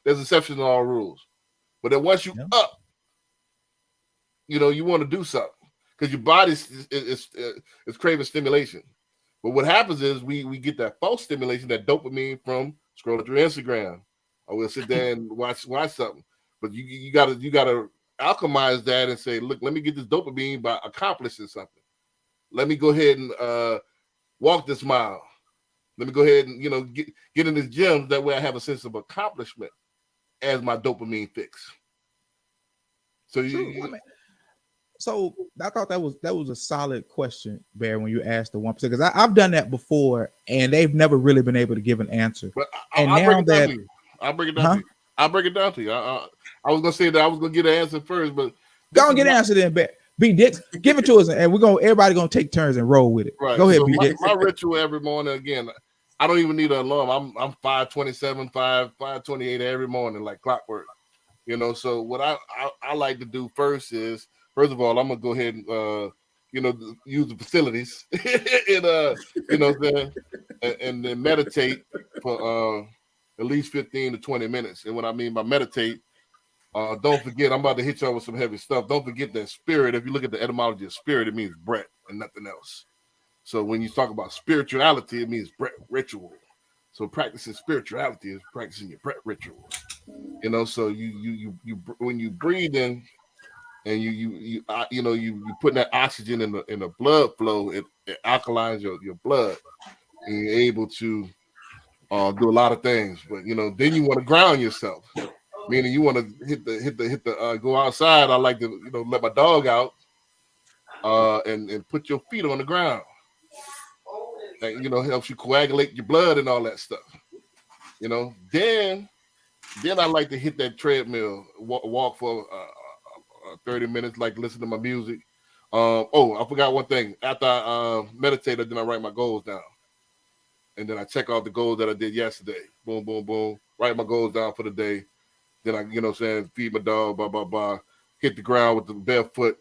there's exceptions to all rules. But then once you up, you want to do something because your body is craving stimulation. But what happens is we get that false stimulation, that dopamine from scrolling through Instagram. Or we'll sit there and watch something. But you gotta alchemize that and say, look, let me get this dopamine by accomplishing something. Let me go ahead and walk this mile. Let me go ahead and get in this gym. That way I have a sense of accomplishment as my dopamine fix. So so I thought that was a solid question, Bear, when you asked the 1%, because I've done that before and they've never really been able to give an answer. But I'll break it down to you. I'll break it down to you. I was gonna say that I was gonna get an answer first, but go and get an answer then, Bear. B Dix, give it to us, and everybody gonna take turns and roll with it. Right. Go ahead, so B Dix. My ritual every morning, again, I don't even need an alarm. I'm 5:27, 5:28 every morning, like clockwork. So what I like to do first of all, I'm gonna go ahead and use the facilities and then meditate for at least 15 to 20 minutes. And what I mean by meditate, don't forget, I'm about to hit y'all with some heavy stuff. Don't forget that spirit. If you look at the etymology of spirit, it means breath and nothing else. So when you talk about spirituality, it means breath ritual. So practicing spirituality is practicing your breath ritual. So you when you breathe in and you put that oxygen in the blood flow, it alkalines your blood, and you're able to do a lot of things. But then you want to ground yourself, meaning you want to hit the go outside. I like to let my dog out and put your feet on the ground. That helps you coagulate your blood and all that stuff. Then I like to hit that treadmill, walk for 30 minutes, like listen to my music. I forgot one thing. After I meditate, then I write my goals down. And then I check off the goals that I did yesterday. Boom, boom, boom. Write my goals down for the day. Then I, feed my dog, blah, blah, blah. Hit the ground with the barefoot.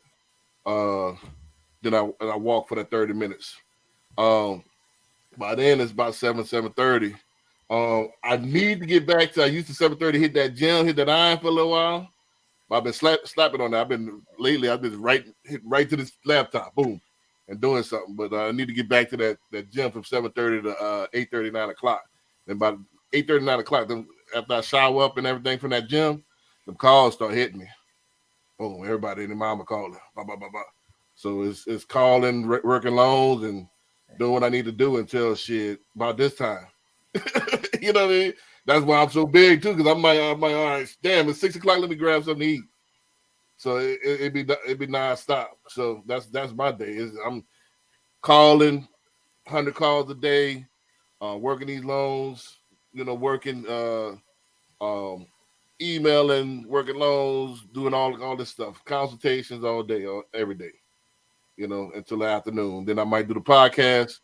Then I walk for that 30 minutes. By then it's about 7:30. I need to get back to, I used to 7:30 hit that gym, hit that iron for a little while. But I've been slapping on that. I've been hit right to this laptop, boom, and doing something. But I need to get back to that gym from 7:30 to 8:30, 9 o'clock. And by 8:30, 9 o'clock, then after I shower up and everything from that gym, the calls start hitting me. Boom, everybody in the mama calling, blah, blah, blah, blah. So it's calling, working loans, and doing what I need to do until about this time. You know what I mean? That's why I'm so big too, because I'm like, all right, damn, it's 6 o'clock. Let me grab something to eat. So it'd be nonstop. So that's my day. I'm calling 100 calls a day, working these loans. Working, emailing, working loans, doing all this stuff, consultations all day, every day. Until the afternoon. Then I might do the podcast.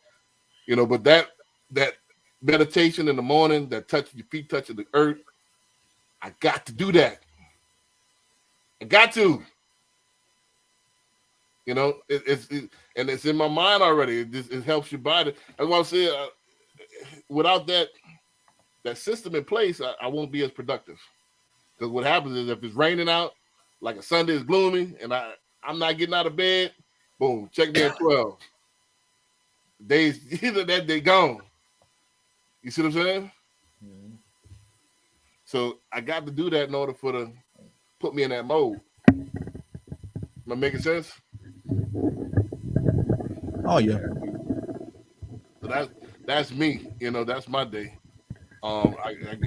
But that meditation in the morning, that touching your feet, touching the earth, I got to do that. I got to. It's in my mind already. It helps your body. That's why I said, without that system in place, I won't be as productive. Because what happens is if it's raining out, like a Sunday is gloomy, and I'm not getting out of bed, boom, check me at 12. Days, either that day gone. You see what I'm saying? Mm-hmm. So I got to do that in order to put me in that mode. Am I making sense? Oh yeah. So that's me. That's my day.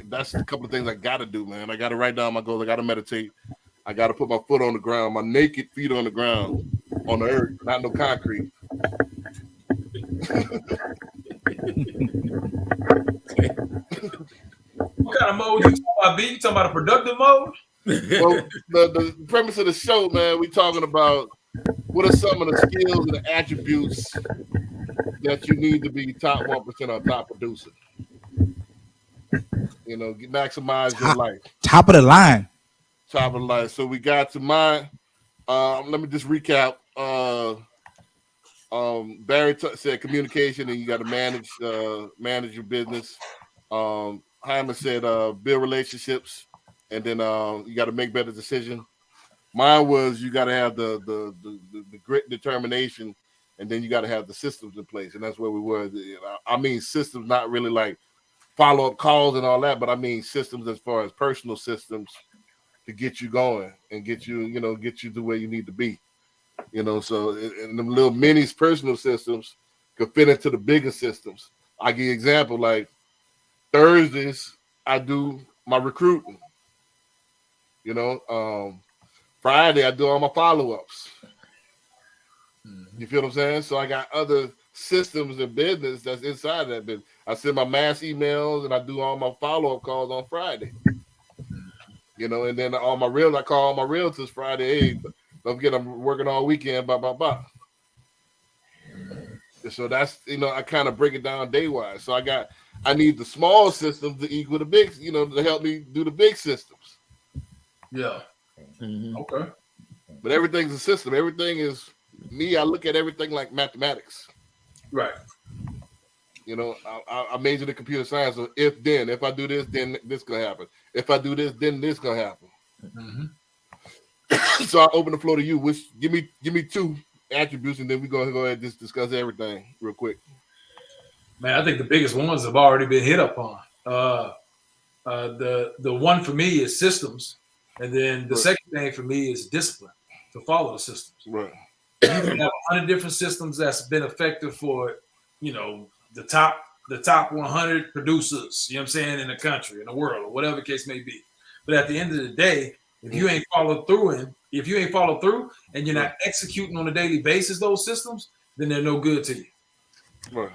That's a couple of things I got to do, man. I got to write down my goals. I got to meditate. I got to put my foot on the ground, my naked feet on the ground, on the earth, not no concrete. What kind of mode you talking about, B? You talking about a productive mode? Well, the premise of the show, man, we talking about what are some of the skills and the attributes that you need to be top 1% or top producer? You know, maximize your life. Top of the line. Top of the line. So we got to mine. Let me just recap. Barry said communication, and you got to manage your business. Hyman said build relationships, and then you got to make better decisions. Mine was you got to have the grit, determination, and then you got to have the systems in place, and that's where we were. I mean, systems, not really like follow-up calls and all that, but I mean systems as far as personal systems to get you going and get you to where you need to be. You know, so and the little minis personal systems could fit into the bigger systems. I give you an example, like Thursdays, I do my recruiting. You know, Friday, I do all my follow-ups. You feel what I'm saying? So I got other systems in business that's inside of that business. I send my mass emails and I do all my follow-up calls on Friday. You know, and then I call all my realtors Friday. Hey, don't forget I'm working all weekend, blah, blah, blah. So that's, you know, I kind of break it down day-wise. So I need the small systems to equal the big, you know, to help me do the big systems. Yeah. Mhm. Okay. But everything's a system. Everything is me. I look at everything like mathematics. Right. You know, I majored in computer science. So if I do this, then this gonna happen. If I do this, then this gonna happen. Mm-hmm. So I open the floor to you. Which give me two attributes, and then we're gonna go ahead and just discuss everything real quick. Man, I think the biggest ones have already been hit upon. The one for me is systems, and then the second thing for me is discipline to follow the systems. Right. You can have 100 different systems that's been effective for, you know, the top 100 producers, you know what I'm saying, in the country, in the world, or whatever the case may be. But at the end of the day, if you ain't followed through and you're not executing on a daily basis those systems, then they're no good to you. Right.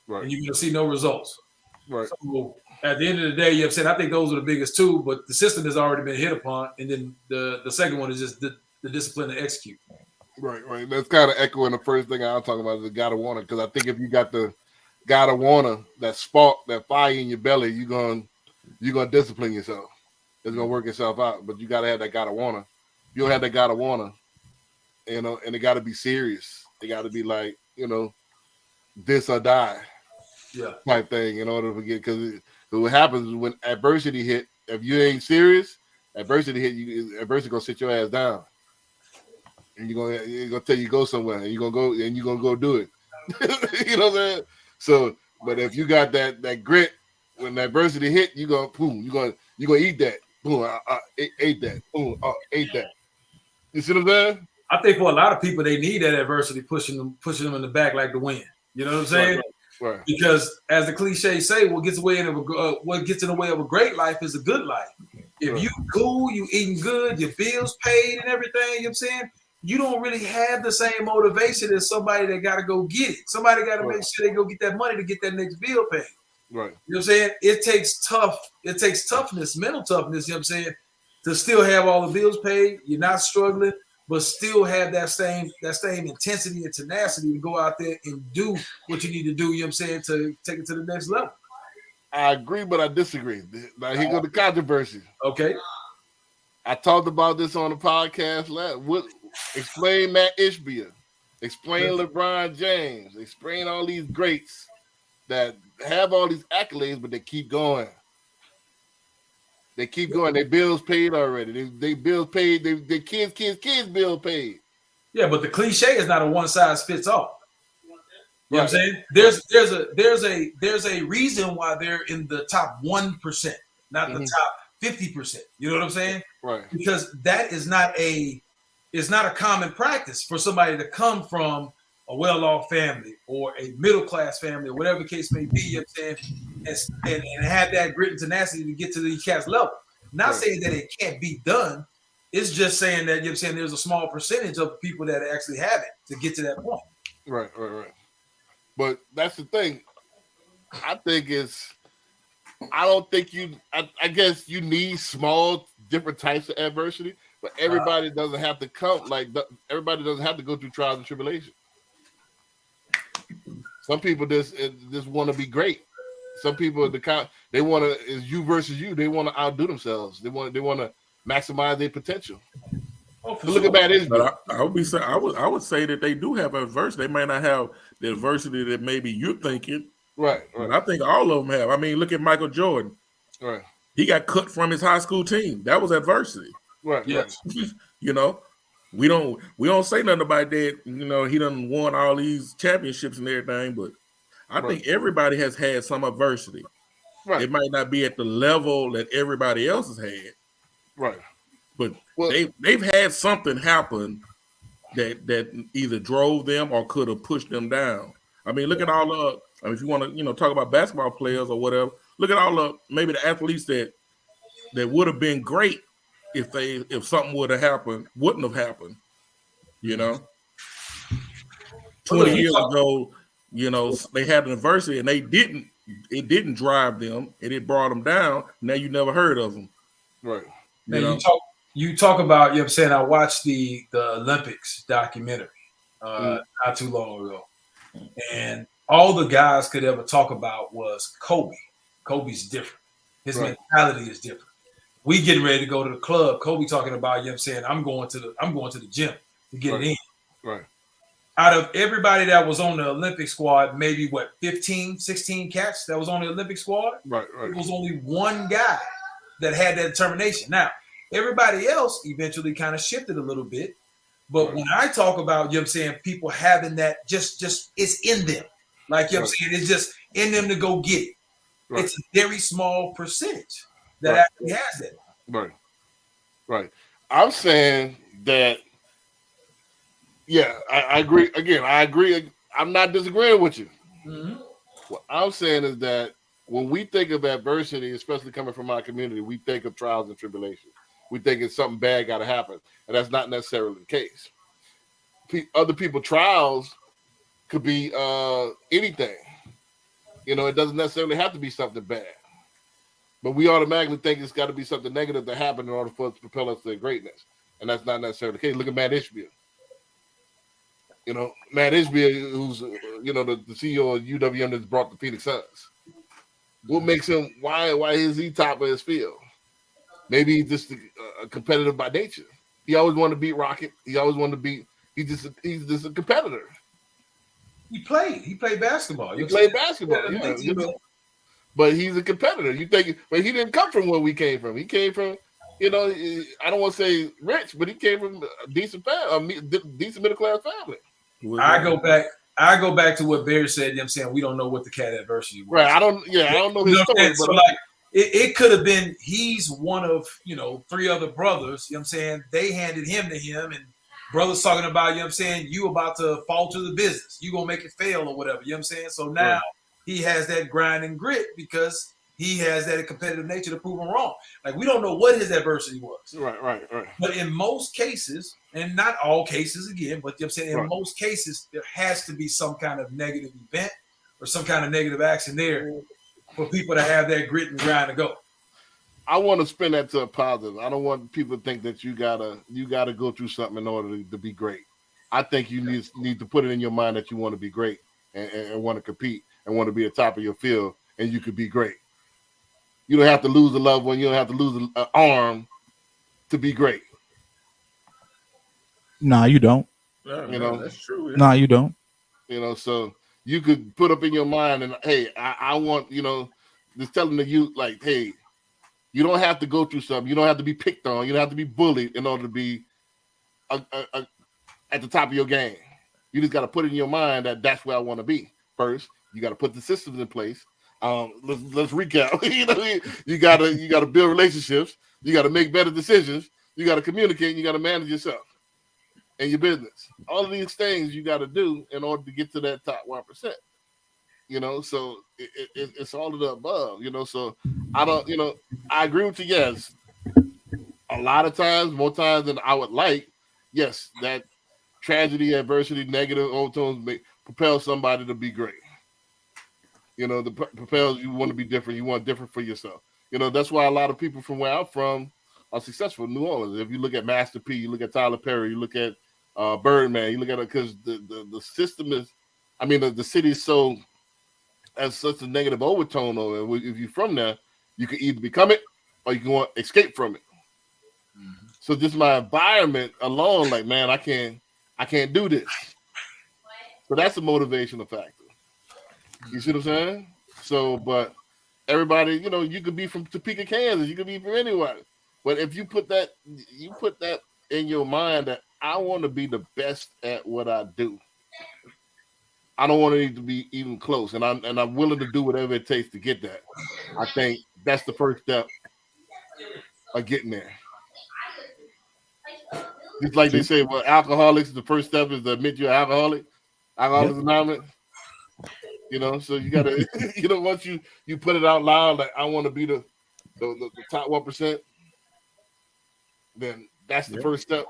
Right. And you're gonna see no results. Right. So at the end of the day, you know what I'm saying, I think those are the biggest two, but the system has already been hit upon, and then the second one is just the discipline to execute. Right. That's kind of echoing the first thing I'm talking about, the gotta wanna, because I think if you got the gotta wanna, that spark, that fire in your belly, you're gonna discipline yourself. It's gonna work itself out. But you gotta have that gotta wanna. If you don't have that gotta wanna, you know, and it gotta be serious. It gotta be like, you know, this or die. Yeah. Type thing in order to get, because what happens when adversity hit, if you ain't serious, adversity gonna sit your ass down. And you're gonna tell you go somewhere, and you're gonna go do it. You know what I'm saying? So, but if you got that grit, when adversity hit, you go boom, you're gonna eat that. Boom, I ate that. Boom, ate that. You see what I'm saying? I think for a lot of people, they need that adversity pushing them in the back like the wind. You know what I'm saying? Right. Because as the cliche say, what gets in the way of a great life is a good life. If you cool, you eating good, your bills paid and everything, you know what I'm saying? You don't really have the same motivation as somebody that got to go get it. Somebody got to make sure they go get that money to get that next bill paid. Right. You know what I'm saying? It takes toughness, mental toughness, you know what I'm saying, to still have all the bills paid. You're not struggling, but still have that same intensity and tenacity to go out there and do what you need to do, you know what I'm saying, to take it to the next level. I agree, but I disagree. Now here goes the controversy. Okay. I talked about this on the podcast explain Matt Ishbia, explain LeBron James, explain all these greats that have all these accolades, but they keep going. They keep going. Their bills paid already. They bills paid. Their kids bill paid. Yeah, but the cliche is not a one size fits all. You know what I'm saying? There's a reason why they're in the top 1%, not the top 50%. You know what I'm saying? Right. Because that is not a common practice for somebody to come from a well-off family or a middle-class family or whatever the case may be, you know what I'm saying, and have that grit and tenacity to get to these cats' level. Not saying that it can't be done. It's just saying that, you know what I'm saying, there's a small percentage of people that actually have it to get to that point. Right. But that's the thing. I don't think I guess you need small different types of adversity, But everybody doesn't have to come everybody doesn't have to go through trials and tribulations. Some people just want to be great. Some people they want to is you versus you. They want to outdo themselves. They want to maximize their potential. Look at Matt Ishbia. But I would say that they do have adversity. They may not have the adversity that maybe you're thinking. Right. But I think all of them have. I mean, look at Michael Jordan. Right. He got cut from his high school team. That was adversity. Right. Yes. You know, we don't say nothing about that. You know, he done won all these championships and everything, but I think everybody has had some adversity. Right. It might not be at the level that everybody else has had. Right. But they've had something happen that either drove them or could have pushed them down. I mean, look at all the if you want to, talk about basketball players or whatever, look at all the maybe the athletes that would have been great if something would have happened, wouldn't have happened. 20 years ago, they had an adversity and it didn't drive them and it brought them down. Now you never heard of them. Right. You talk about, you know what I'm saying, I watched the Olympics documentary not too long ago. And all the guys could ever talk about was Kobe. Kobe's different. His mentality is different. We getting ready to go to the club. Kobe talking about, you know what I'm saying, I'm going to the gym to get it in. Right. Out of everybody that was on the Olympic squad, maybe 15, 16 cats that was on the Olympic squad. Right. It was only one guy that had that determination. Now, everybody else eventually kind of shifted a little bit. But when I talk about, you know what I'm saying, people having that just it's in them. Like, you know what I'm saying, it's just in them to go get it. Right. It's a very small percentage that actually has that. Right. Right. I'm saying that, I agree. Again, I agree. I'm not disagreeing with you. Mm-hmm. What I'm saying is that when we think of adversity, especially coming from our community, we think of trials and tribulations. We think it's something bad got to happen, and that's not necessarily the case. Other people's trials could be anything. It doesn't necessarily have to be something bad. But we automatically think it's got to be something negative that happened in order for it to propel us to greatness. And that's not necessarily the case. Look at Matt Ishbia. Matt Ishbia, who's, the CEO of UWM that's brought the Phoenix Suns. What makes him, why is he top of his field? Maybe he's just a competitive by nature. He always wanted to beat Rocket. He always wanted to beat, he's just a competitor. He played basketball. He played basketball, but he's a competitor. You think, but he didn't come from where we came from. He came from, I don't want to say rich, but he came from a decent family, decent middle class family. I go back to what Barry said. You know what I'm saying, we don't know what the cat adversity was. Right. I don't know his story. So it could have been he's one of 3 other brothers. You know what I'm saying? They handed him to him, and brothers talking about, you know what I'm saying, you about to fall to the business. You gonna make it fail or whatever. You know what I'm saying? So now he has that grind and grit because he has that competitive nature to prove him wrong. Like, we don't know what his adversity was. Right. But in most cases, and not all cases again, but you know what I'm saying, in most cases, there has to be some kind of negative event or some kind of negative action there for people to have that grit and grind to go. I want to spin that to a positive. I don't want people to think that you gotta go through something in order to be great. I think you need to put it in your mind that you want to be great and want to compete and want to be at the top of your field, and you could be great. You don't have to lose a loved one. You don't have to lose an arm to be great. No, you don't. That's true. Yeah. No, you don't. So you could put up in your mind and, hey, I want, just telling the youth, like, hey, you don't have to go through something. You don't have to be picked on. You don't have to be bullied in order to be at the top of your game. You just got to put it in your mind that that's where I want to be. First, you got to put the systems in place. Let's recap. You gotta build relationships. You got to make better decisions. You got to communicate. You got to manage yourself and your business. All of these things you got to do in order to get to that top 1%. So it's all of the above. So I agree with you. Yes, a lot of times, more times than I would like. Yes, that tragedy, adversity, negative overtones may propel somebody to be great. Propels you want to be different. You want different for yourself. That's why a lot of people from where I'm from are successful in New Orleans. If you look at Master P, you look at Tyler Perry, you look at Birdman, you look at it because the system is, I mean, the city is so has such a negative overtone on it. If you're from there, you can either become it or you can want escape from it. Mm-hmm. So just my environment alone, like, man, I can't do this. So that's a motivational factor. You see what I'm saying? So, but everybody, you know, you could be from Topeka, Kansas, you could be from anywhere. But if you put that in your mind that I want to be the best at what I do. I don't want it to be even close, and I'm willing to do whatever it takes to get that. I think that's the first step of getting there. Just like they say, well, alcoholics, the first step is to admit you're an alcoholic. Alcoholics Anonymous. You know, so you gotta, you know, once you put it out loud, like I want to be the top 1%, then that's the first step.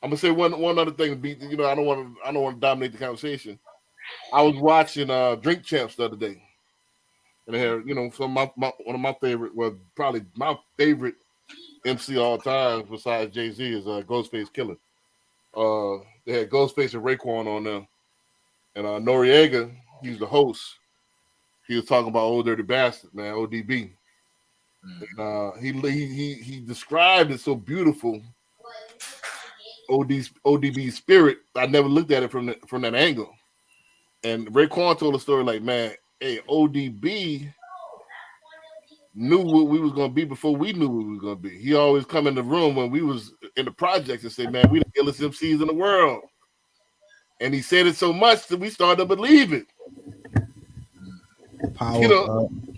I'm gonna say one other thing. You know, I don't want to dominate the conversation. I was watching Drink Champs the other day, and they had, you know, one of my favorite, well, probably my favorite MC all time besides Jay-Z is Ghostface Killah. They had Ghostface and Raekwon on there, and Noriega, he's the host. He was talking about Old Dirty Bastard, man, ODB. He described it so beautiful. ODB's spirit. I never looked at it from that angle. And Raekwon told a story like, man, hey, ODB knew what we was gonna be before we knew what we was gonna be. He always come in the room when we was in the projects and say, man, we the illest MCs in the world. And he said it so much that we started to believe it.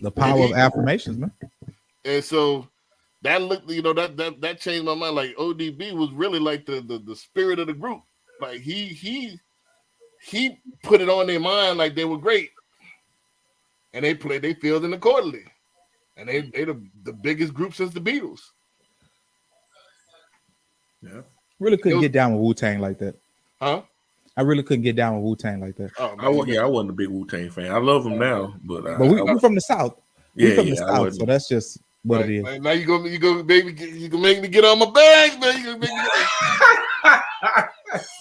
The power of affirmations, man. And so that looked, you know, that changed my mind. Like ODB was really like the spirit of the group. Like he put it on their mind like they were great, and they filled in accordingly, and they the biggest group since the Beatles. Yeah, Really couldn't get down with Wu-Tang like that. Huh? I really couldn't get down with Wu-Tang like that. Oh, I wasn't a big Wu-Tang fan. I love them now, but we're from the South. We're from the South, wasn't. so that's just what it is. Like, now you go, baby. You can make me get on my bag, man. You can make me.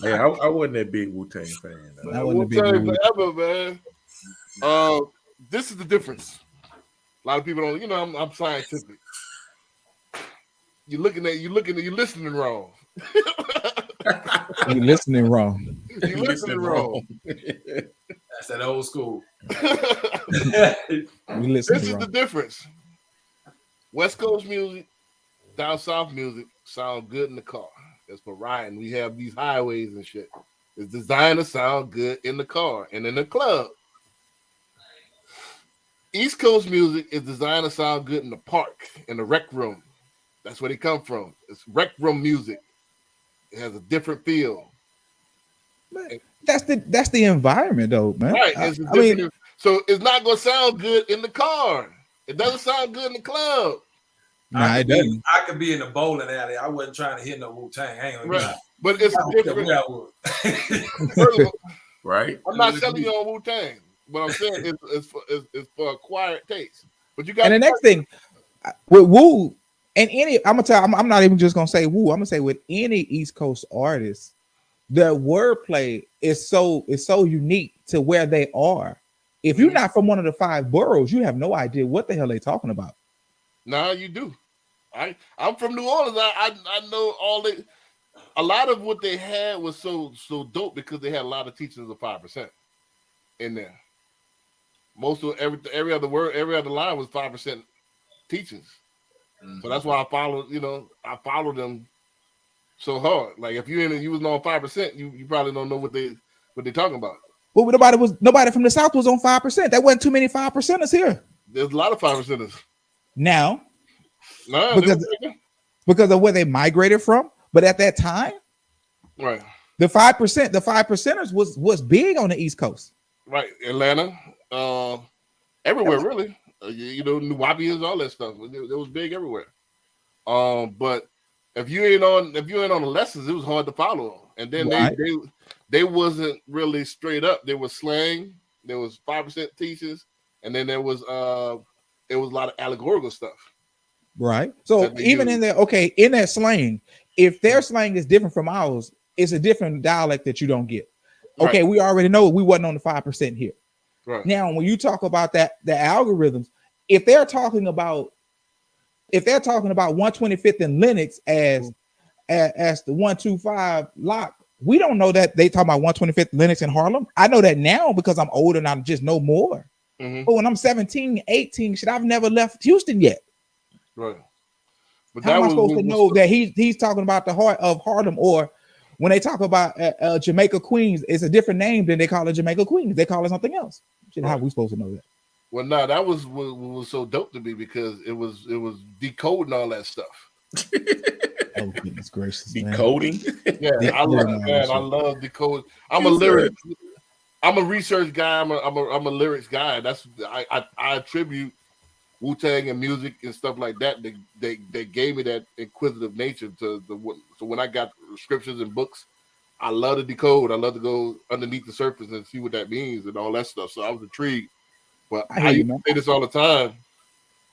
Yeah, I wasn't that big Wu-Tang fan. I wasn't a big Wu-Tang forever, man. This is the difference. A lot of people don't. You know, I'm scientific. You're listening wrong. You're listening wrong. You're listening wrong. That's that old school. You're listening This is wrong. the difference. West Coast music, down South music sound good in the car. It's for riding. We have these highways and shit. It's designed to sound good in the car and in the club. East Coast music is designed to sound good in the park, in the rec room. That's where they come from. It's rec room music. It has a different feel. That's the environment, though, man. Right. I mean, so it's not going to sound good in the car. It doesn't sound good in the club. nah, it doesn't. I could be in the bowling alley. I wasn't trying to hit no Wu-Tang. I ain't gonna Right. But it's a different. First of all, Right? I'm not selling you on Wu-Tang. What I'm saying is for acquired taste. But you got. And the next thing with Wu and I'm not even just gonna say Wu. I'm gonna say with any East Coast artist, the wordplay is so unique to where they are. If you're not from one of the 5 boroughs, you have no idea what the hell they're talking about. Nah, you do. I'm from New Orleans. I know a lot of what they had was so dope because they had a lot of teachers of 5% in there. Most of every other word, every other line was 5% teachings. So that's why I followed them so hard. Like if you was on 5%, you probably don't know what they're talking about. Well, nobody from the South was on 5%. There wasn't too many 5%ers here. There's a lot of 5%ers. Now, No, because of where they migrated from. But at that time, right. the 5%ers was big on the East Coast. Right. Atlanta, everywhere really. New Wapians, all that stuff. It was big everywhere. But if you ain't on the lessons, it was hard to follow. And then Right. they wasn't really straight up. There was slang, there was 5% teachers, and then there was a lot of allegorical stuff. Right. So that they even use. in there, okay, in that slang, if their slang is different from ours, it's a different dialect that you don't get. Okay, Right. we already know we wasn't on the 5% here. Right. Now, when you talk about that, the algorithms, if they're talking about 125th and Linux as the 125 lock, we don't know that they talk about 125th Linux in Harlem. I know that now because I'm older and I just know more. Mhm. But when I'm 17, 18, shit, I've never left Houston yet. Right. But How that am I was supposed to what know that he's talking about the heart of Harlem? Or when they talk about Jamaica Queens, it's a different name than they call it Jamaica Queens. They call it something else. Shit, how Right. are we supposed to know that? Well, no, that was what was so dope to me because it was decoding all that stuff. Oh goodness gracious, man. Decoding. Yeah, I love decode. I'm a Yes, lyric. I'm a research guy. I'm a lyrics guy. That's I attribute Wu-Tang and music and stuff like that. They gave me that inquisitive nature to so when I got scriptures and books, I love to decode. I love to go underneath the surface and see what that means and all that stuff. So I was intrigued. But I hear I you, used to man. say this all the time.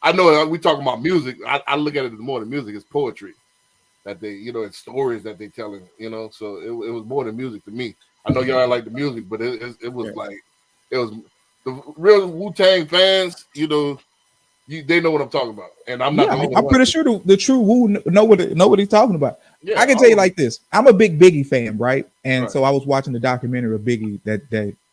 I know we talking about music. I look at it as more than music. It's poetry that they, it's stories that they telling, So it was more than music to me. I know y'all like the music, but it was like it was the real Wu-Tang fans. They know what I'm talking about, and I'm not the only I'm one. pretty sure the true Wu know what he's talking about. Yeah, I can tell you like this. I'm a big Biggie fan, right? And Right. so I was watching the documentary of Biggie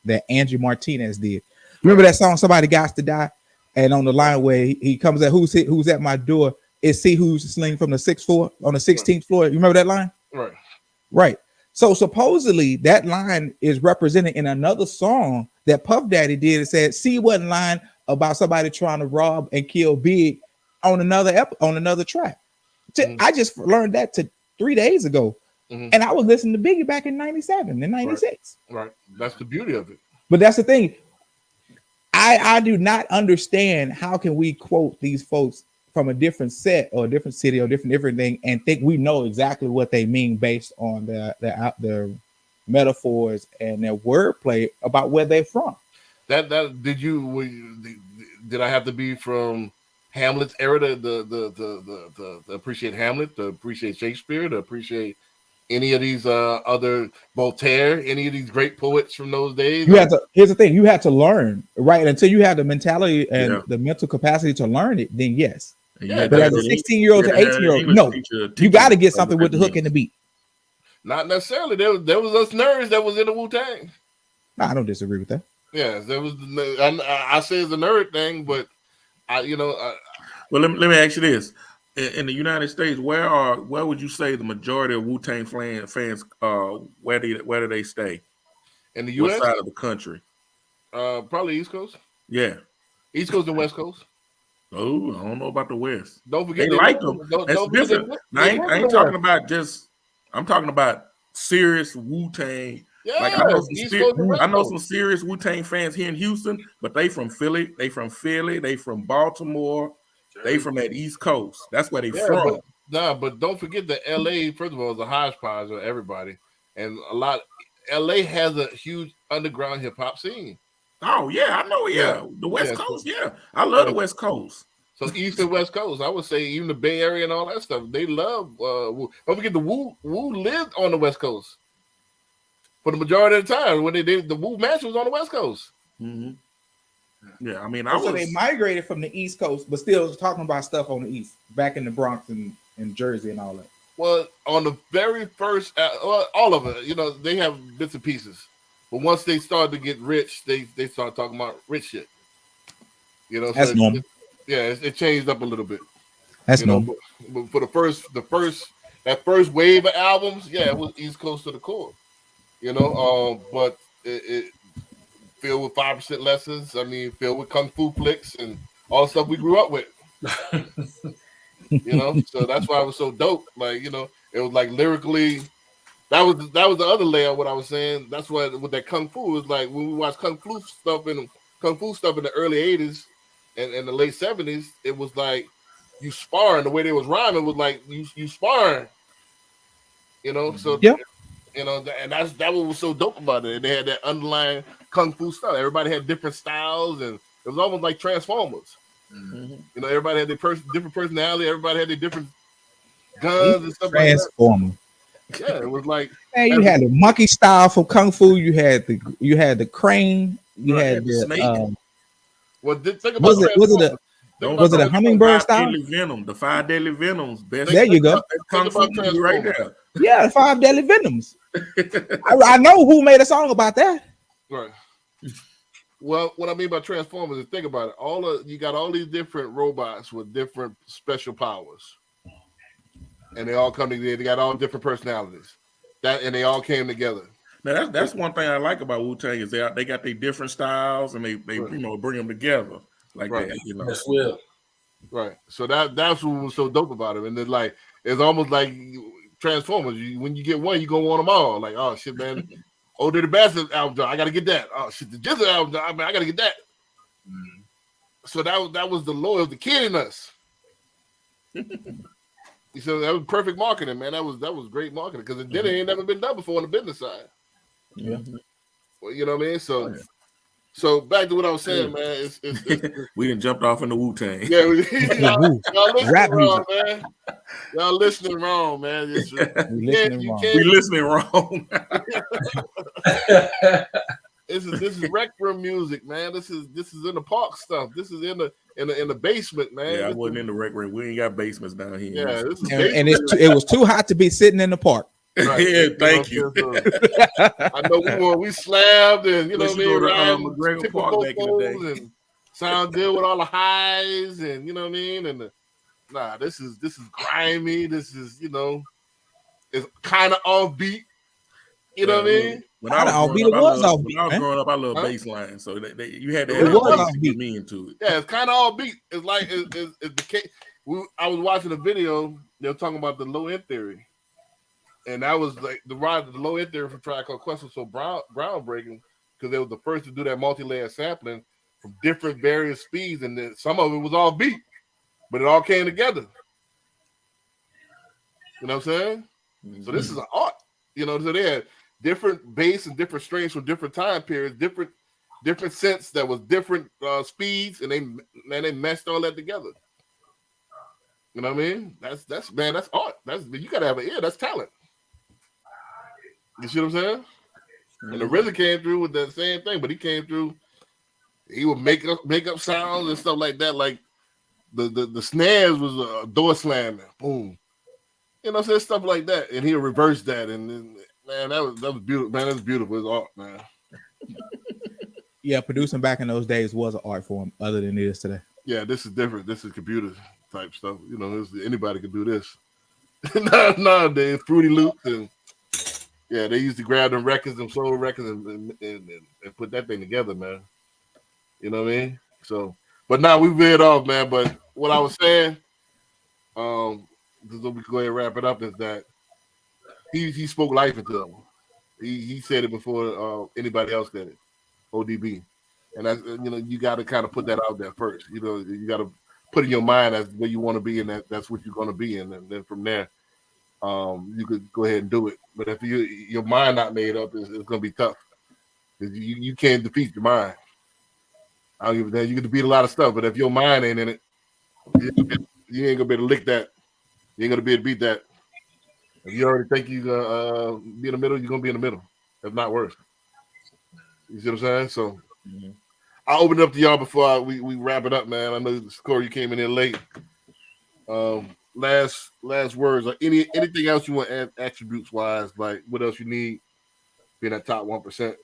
that Angie Martinez did. Remember that song, Somebody Gots to Die? And on the line where he comes at who's at my door, is see who's slinging from the 6th floor on the 16th floor. You remember that line? Right. Right. So supposedly that line is represented in another song that Puff Daddy did. It said, see what line about somebody trying to rob and kill Big on another track. I just learned that 3 days ago. Mhm. And I was listening to Biggie back in 97 and 96. Right. That's the beauty of it. But that's the thing. I do not understand how can we quote these folks from a different set or a different city or different thing and think we know exactly what they mean based on their metaphors and their wordplay about where they're from. That did I have to be from Hamlet's era to appreciate Hamlet, to appreciate Shakespeare, to appreciate any of these other Voltaire, any of these great poets from those days? Here's the thing, you had to learn, right? Until you have the mentality and the mental capacity to learn it, then yes. But as a 16-year-old to 18-year-old, no, you got to get something with the hook and the beat. Not necessarily. There was us nerds that was in the Wu-Tang. No, I don't disagree with that. Yes, there was. I say it's a nerd thing, but well, let me ask you this: in the United States, where would you say the majority of Wu-Tang fans? Where do they stay? In the U.S., what side of the country? Probably East Coast. Yeah, East Coast and West Coast. Oh, I don't know about the West. Don't forget they like them. That's different. I ain't talking about just. I'm talking about serious Wu-Tang. Yeah, like I know some serious Wu-Tang fans here in Houston, but they from Philly. They from Baltimore. They from that East Coast. That's where they from. But don't forget that LA, first of all, is a hodgepodge of everybody. And LA has a huge underground hip hop scene. Oh, yeah, I know. Yeah. The West Coast. Yeah. I love the West Coast. So East and West Coast, I would say even the Bay Area and all that stuff, they love Wu. Don't forget the Wu lived on the West Coast for the majority of the time. When the Wu mansion was on the West Coast. Mm-hmm. Yeah, I mean, so they migrated from the East Coast, but still talking about stuff on the East, back in the Bronx and Jersey and all that. Well, on the very first, all of it, they have bits and pieces. But once they started to get rich, they started talking about rich shit. That's normal. It changed up a little bit. That's normal. But for that first wave of albums, it was East Coast to the core. But it filled with 5% lessons. I mean, filled with kung fu flicks and all the stuff we grew up with. So that's why it was so dope. Like, it was like lyrically. That was the other layer of what I was saying. That's why with that kung fu was like when we watched kung fu stuff in the early 80s and the late 70s, it was like you sparring. The way they was rhyming was like you sparring. So yeah. And that what was so dope about it. And they had that underlying kung fu stuff. Everybody had different styles, and it was almost like Transformers. Mhm. You know, everybody had their different personality. Everybody had their different guns and stuff like that. Transformer. Yeah, it was like Man, you had the monkey style from Kung Fu. You had the crane. You Right. had The the snake. well. Think about was it Transformers. Don't was it a hummingbird style? Deadly Venom, the 5 deadly venoms. Best There you go. that's Kung Fu about movie right Transformers. there. Yeah, the 5 deadly venoms. I know who made a song about that. Right. Well, what I mean by Transformers is think about it. You got all these different robots with different special powers, and they all come together. They got all different personalities. And they all came together. Now that's one thing I like about Wu-Tang is they got their different styles and they Right. you know bring them together like Right. that. You know. Yes, will. Right. So that's what was so dope about it. And then it's almost like Transformers. When you get one, you gonna want them all. Like, oh shit, man. Older the Bastard album, I gotta get that. Oh shit, the Jizzle album, I gotta get that. So that was the loyal, the kid in us. So that was perfect marketing, man. That was great marketing because it ain't never been done before on the business side. Yeah. Well, you know what I mean? So back to what I was saying, man. It's We done jumped off in the Wu-Tang. yeah, y'all listening Rap wrong, man. Y'all listening wrong, man. We listening wrong. This is rec room music, man. This is in the park stuff. This is in the basement, man. Yeah, I wasn't in the rec room. We ain't got basements down here. Yeah, this is And it was too hot to be sitting in the park. right. Yeah, thank you. I know we slabbed and you know what I mean, riding McGregor Park back in the day. and sound good with all the highs and you know what I mean. And this is grimy. This is it's kind of offbeat. You know what I mean? When I was growing up, I loved bass line, so you had to It have was bass to get me into it. Yeah, it's kind of offbeat. It's like it's the case. I was watching a video. They were talking about the low end theory, and that was like the low end theory for Tribe Called Quest was so groundbreaking because they were the first to do that multi-layer sampling from different various speeds, and then some of it was all beat, but it all came together. You know what I'm saying? Mm-hmm. So this is an art. You know, so they had different bass and different strings from different time periods, different synths that was different speeds, and they meshed all that together. You know what I mean? That's art. You gotta have an ear. That's talent. You see what I'm saying? Mm-hmm. And the RZA came through with that same thing, but he came through. He would make up sounds and stuff like that. Like the snares was a door slamming, boom. You know, so stuff like that, and he'll reverse that, and man, that was beautiful. Man, that's beautiful. It's art, man. Yeah, producing back in those days was an art form, other than it is today. Yeah, this is different. This is computer type stuff. You know, anybody could do this. Nowadays, Fruity Loops and yeah, they used to grab them records, them soul records, and put that thing together, man. You know what I mean? So, but now we veered off, man. But what I was saying, so we can go ahead and wrap it up, is that he spoke life into them. He said it before anybody else did it. ODB, and that's you got to kind of put that out there first. You got to put in your mind as where you want to be, and that's what you're going to be in, and then from there, you could go ahead and do it. But if your mind not made up, it's going to be tough. You can't defeat your mind. I don't give a damn. You can defeat a lot of stuff, but if your mind ain't in it, you ain't gonna be able to lick that. You ain't gonna be able to beat that. If you already think you gonna be in the middle, you're gonna be in the middle, if not worse. You see what I'm saying? So I'll open it up to y'all before we wrap it up, man. I know Corey, you came in here late. Last words. Like anything else you want to add attributes wise? Like what else you need? Being that top 1%.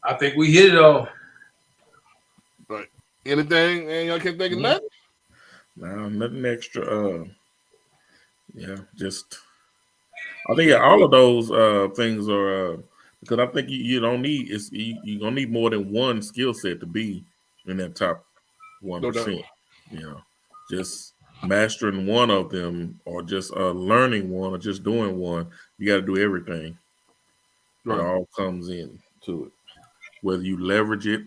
I think we hit it all. Right. Anything? And y'all can't think of nothing? No, nothing extra. Yeah, just I think all of those things are because I think you don't need you're gonna need more than one skill set to be in that top 1%. You know, just mastering one of them or just learning one or just doing one. You got to do everything. Right. It all comes in to it. Whether you leverage it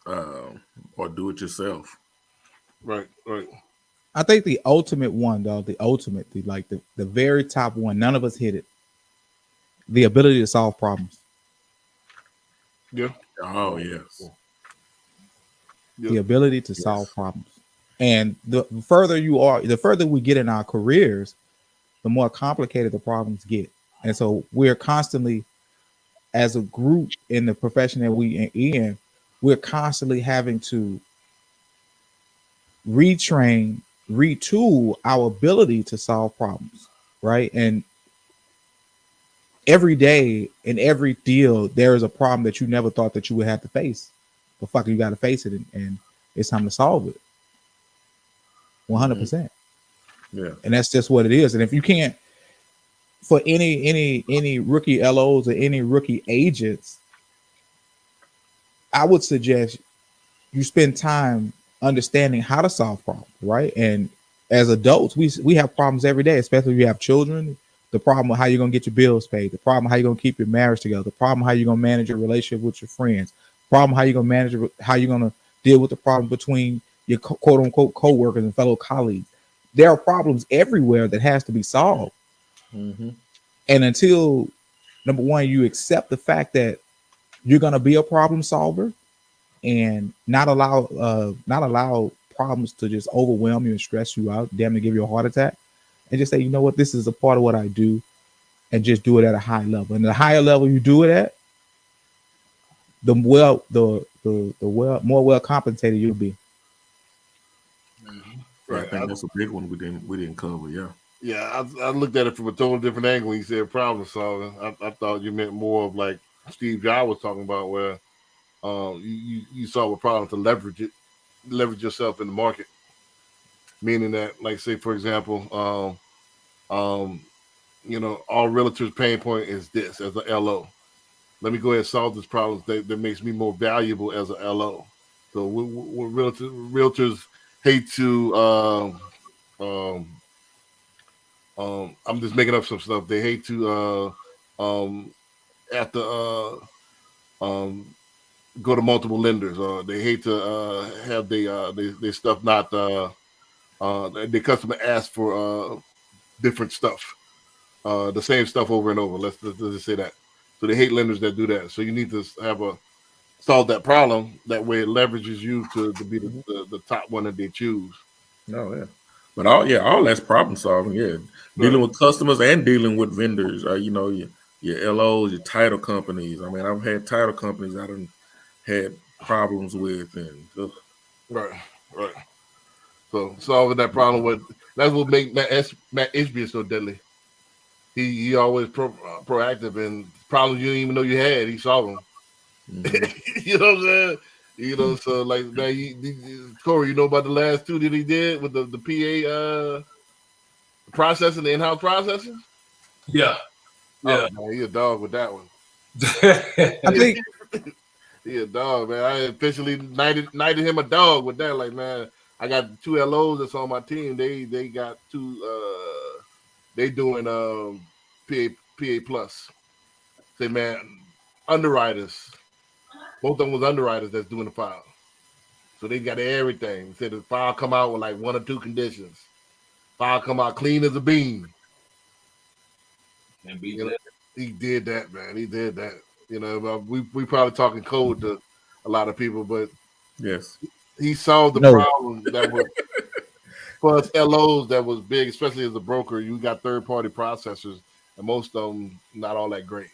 or do it yourself. Right. I think the ultimate one, though, the very top one, none of us hit it. The ability to solve problems. Yeah. Oh yes. The ability to Yes. solve problems. And the further you are, the further we get in our careers, the more complicated the problems get. And so we're constantly, as a group in the profession that we are in, we're constantly having to retrain, retool our ability to solve problems, right? And every day in every field, there is a problem that you never thought that you would have to face. But fuck, you got to face it, and it's time to solve it. 100%. Yeah. And that's just what it is. And if you can't, for any rookie LOs or any rookie agents, I would suggest you spend time understanding how to solve problems, right? And as adults, we have problems every day, especially if you have children. The problem of how you're gonna get your bills paid, the problem how you're gonna keep your marriage together, the problem how you're gonna manage your relationship with your friends, problem how you're gonna manage how you're gonna deal with the problem between your quote unquote co-workers and fellow colleagues. There are problems everywhere that has to be solved. Mm-hmm. And until, number one, you accept the fact that you're gonna be a problem solver and not allow problems to just overwhelm you and stress you out, damn to give you a heart attack, and just say, you know what, this is a part of what I do, and just do it at a high level. And the higher level you do it at, the more well compensated you'll be. Yeah, I think that's a big one we didn't cover. Yeah. Yeah, I looked at it from a totally different angle when you said problem solving. I thought you meant more of like Steve Jobs was talking about, where you solve a problem to leverage yourself in the market. Meaning that, like, say for example, all realtors' pain point is this as a LO. Let me go ahead and solve this problem that makes me more valuable as a LO. So what realtors hate to I'm just making up some stuff. They hate to have to go to multiple lenders, or they hate to have their stuff not the customer ask for different stuff, the same stuff over and over. Let's just say that. So they hate lenders that do that. So you need to solve that problem. That way it leverages you to be the top one that they choose. Oh yeah. But all that's problem solving. Yeah, dealing with customers and dealing with vendors. Your LOs, your title companies. I mean, I've had title companies I done had problems with, and right. So solving that problem that's what make Matt Ishbia so deadly. He always proactive, and problems you didn't even know you had, he solved them. Mm-hmm. You know what I'm saying? So like, man, Corey, you know about the last two that he did with the PA processing, the in-house processing? Yeah. Oh, man, he a dog with that one. I think he a dog, man. I officially knighted him a dog with that. Like, man, I got 2 LOs that's on my team. They got 2 they doing PA plus. Say, man, underwriters. Both of them was underwriters that's doing the file. So they got everything. Said the file come out with like 1 or 2 conditions. File come out clean as a bean. And he did that, man. He did that. We probably talking code to a lot of people, but yes, he solved the problem that was for us LOs that was big, especially as a broker. You got third-party processors, and most of them not all that great.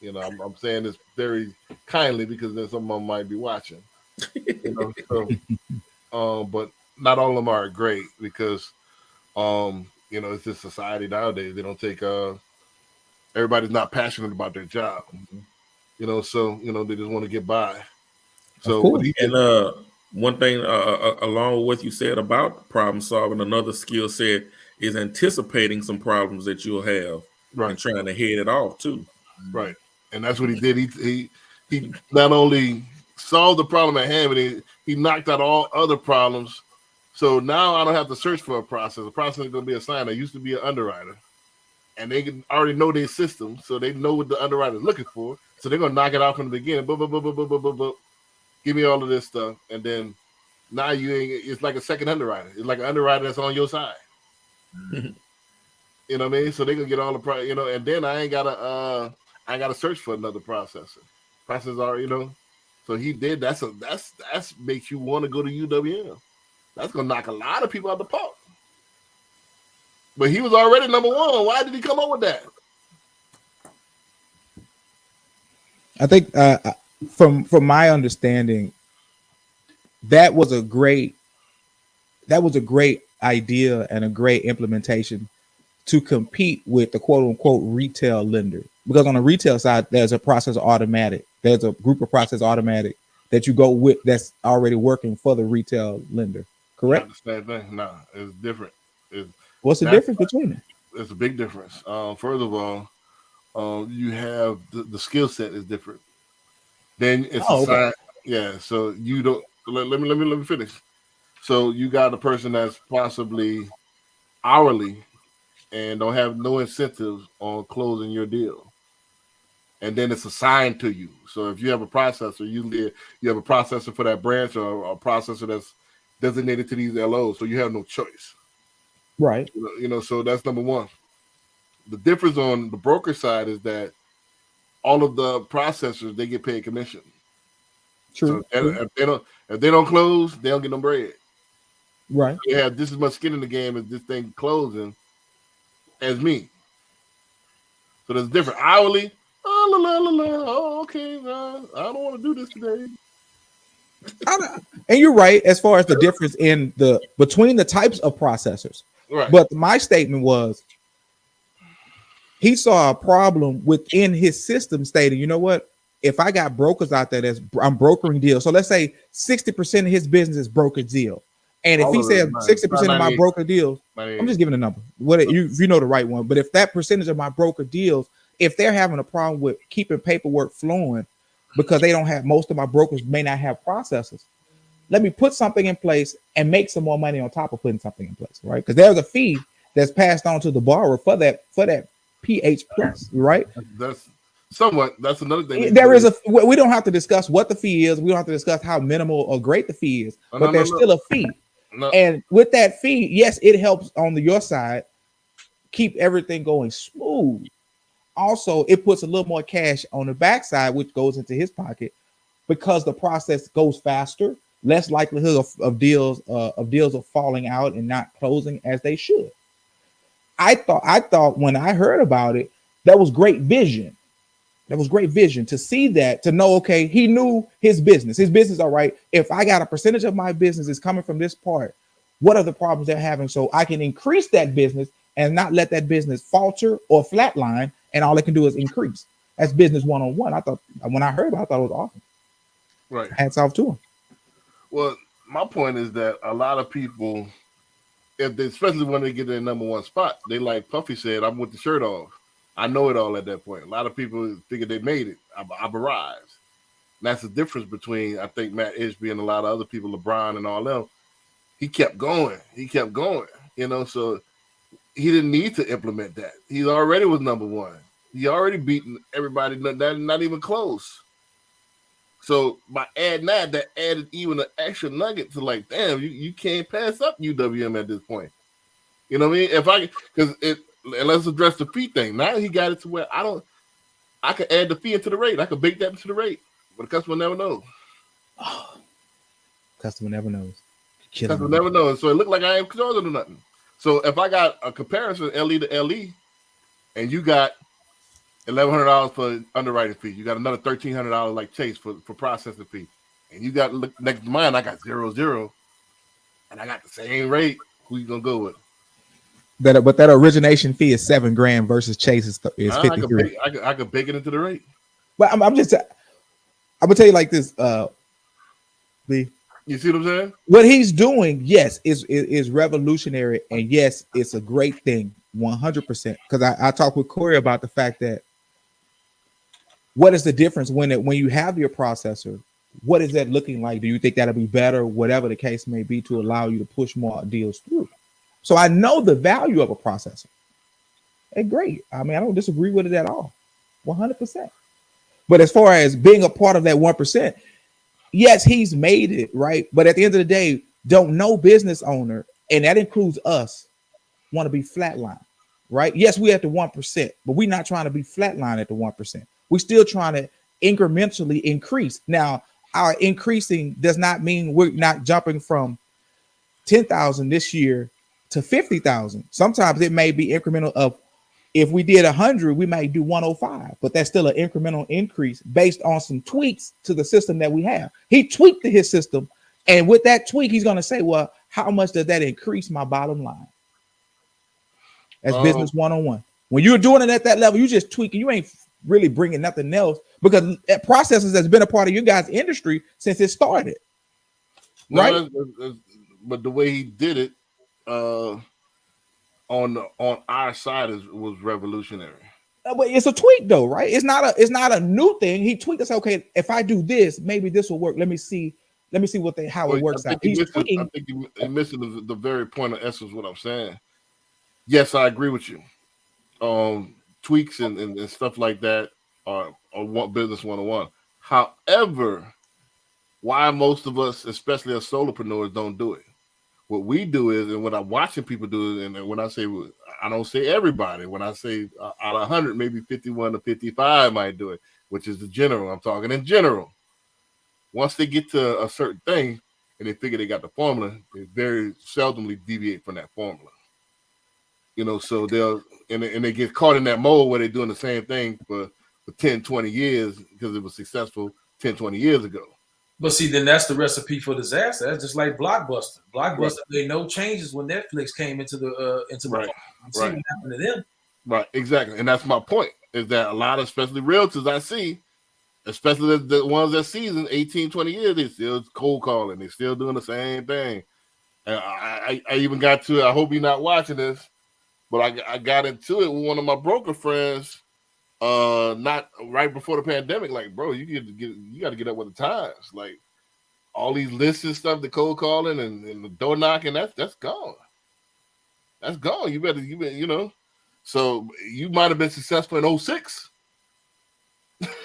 I'm saying this very kindly because then some of them might be watching. But not all of them are great because it's just society nowadays. They don't take everybody's not passionate about their job. So they just want to get by. So one thing along with what you said about problem solving, another skill set is anticipating some problems that you'll have and trying to head it off too. Right. And that's what he did. He not only solved the problem at hand, but he knocked out all other problems. So now I don't have to search for a process. The process is going to be assigned. I used to be an underwriter, and they can already know their system, so they know what the underwriter is looking for. So they're going to knock it out from the beginning. Give me all of this stuff, and then now it's like a second underwriter. It's like an underwriter that's on your side. You know what I mean? So they can get all the and then I ain't gotta search for another processor. Process are, So he did. That's makes you want to go to UWM. That's gonna knock a lot of people out the park. But he was already number one. Why did he come up with that? I think from my understanding, that was a great idea and a great implementation to compete with the quote unquote retail lender. Because on the retail side, there's a process automatic. There's a group of process automatic that you go with that's already working for the retail lender. Correct? Not the same thing. No, it's different. What's the difference between it? It's a big difference. First of all, you have the skill set is different. Then it's okay. Yeah. So you don't let me finish. So you got a person that's possibly hourly and don't have no incentives on closing your deal. And then it's assigned to you. So if you have a processor, usually you have a processor for that branch or a processor that's designated to these LOs. So you have no choice. Right. So that's number one. The difference on the broker side is that all of the processors, they get paid commission. True. So if they don't close, they don't get no bread. Right. They have just as much skin in the game as this thing closing as me. So there's different. Hourly, okay, I don't want to do this today. And you're right as far as the difference in between the types of processors. Right. But my statement was he saw a problem within his system stating, you know what? If I got brokers out there I'm brokering deals. So let's say 60% of his business is broker deal. And if he said 60% of my broker deals, I'm just giving a number. If you know the right one, but if that percentage of my broker deals, if they're having a problem with keeping paperwork flowing because they don't have, most of my brokers may not have processors, let me put something in place and make some more money on top of putting something in place, right? Because there's a fee that's passed on to the borrower for that PH plus, right? That's another thing. We don't have to discuss what the fee is. We don't have to discuss how minimal or great the fee is, but there's still a fee. No. And with that fee, yes, it helps on your side keep everything going smooth. Also, it puts a little more cash on the backside, which goes into his pocket because the process goes faster, less likelihood of deals of falling out and not closing as they should. I thought when I heard about it, that was great vision. That was great vision to see that, to know, okay, he knew his business. His business, all right, if I got a percentage of my business is coming from this part, what are the problems they're having? So I can increase that business and not let that business falter or flatline, and all it can do is increase. That's business one-on-one. I thought, when I heard about it, I thought it was awesome. Right. Hats off to him. Well, my point is that a lot of people, especially when they get their number one spot, they like Puffy said, I'm with the shirt off. I know it all at that point. A lot of people figure they made it. I've arrived. And that's the difference between, I think, Matt Ishby and a lot of other people, LeBron and all them. He kept going. So he didn't need to implement that. He already was number one. He already beaten everybody, not even close. So by adding that added even an extra nugget to like, damn, you can't pass up UWM at this point. You know what I mean? And let's address the fee thing. Now he got it to where I could add the fee into the rate. I could bake that into the rate, but the customer never knows. Oh, customer never knows. Customer never knows. So it looked like I ain't charging nothing. So if I got a comparison LE to LE, and you got $1,100 for underwriting fee, you got another $1,300 like Chase for processing fee, and you got next to mine, I got 0.0, and I got the same rate. Who you gonna go with? But that origination fee is $7,000 versus Chase is 53. I could bake it into the rate. But I'm gonna tell you like this, B. You see what I'm saying? What he's doing, yes, is revolutionary, and yes, it's a great thing, 100%. Because I talked with Corey about the fact that what is the difference when you have your processor? What is that looking like? Do you think that'll be better, whatever the case may be, to allow you to push more deals through? So I know the value of a processor. It's great. I mean, I don't disagree with it at all, 100%. But as far as being a part of that 1%, yes, he's made it, right? But at the end of the day, don't no business owner, and that includes us, want to be flatline, right? Yes, we at the 1%, but we're not trying to be flatline at the 1%. We're still trying to incrementally increase. Now, our increasing does not mean we're not jumping from 10,000 this year to 50,000. Sometimes it may be incremental of, if we did 100, we might do 105, but that's still an incremental increase based on some tweaks to the system that we have. He tweaked his system, and with that tweak, he's going to say, well, how much does that increase my bottom line? That's business 101. When you're doing it at that level, you just tweaking. You ain't really bringing nothing else, because that processes has been a part of your guys' industry since it started. Right? But the way he did it on our side was revolutionary. But it's a tweak though, right? It's not a new thing. He tweaked us. Okay, if I do this, maybe this will work. Let me see how it works out. He's tweaking. I think you're missing the very point of essence of what I'm saying. Yes, I agree with you. Tweaks and stuff like that are business 101. However, why most of us, especially as solopreneurs, don't do it? What we do is, and what I'm watching people do, and when I say, I don't say everybody. When I say out of 100, maybe 51 to 55 might do it, which is the general. I'm talking in general. Once they get to a certain thing and they figure they got the formula, they very seldomly deviate from that formula. You know, so they'll and they get caught in that mold where they're doing the same thing for 10, 20 years because it was successful 10, 20 years ago. But see, then that's the recipe for disaster. That's just like Blockbuster. Blockbuster made no changes when Netflix came into the right. See what happened to them. Right, exactly. And that's my point, is that a lot of, especially realtors I see, especially the ones that seasoned 18, 20 years, they still cold calling. They still doing the same thing. And I even got to, I hope you're not watching this, but I got into it with one of my broker friends, not right before the pandemic. Like, bro, you got to get up with the times. Like, all these lists and stuff, the cold calling and the door knocking, that's gone. That's gone. You better, you know. So you might have been successful in 06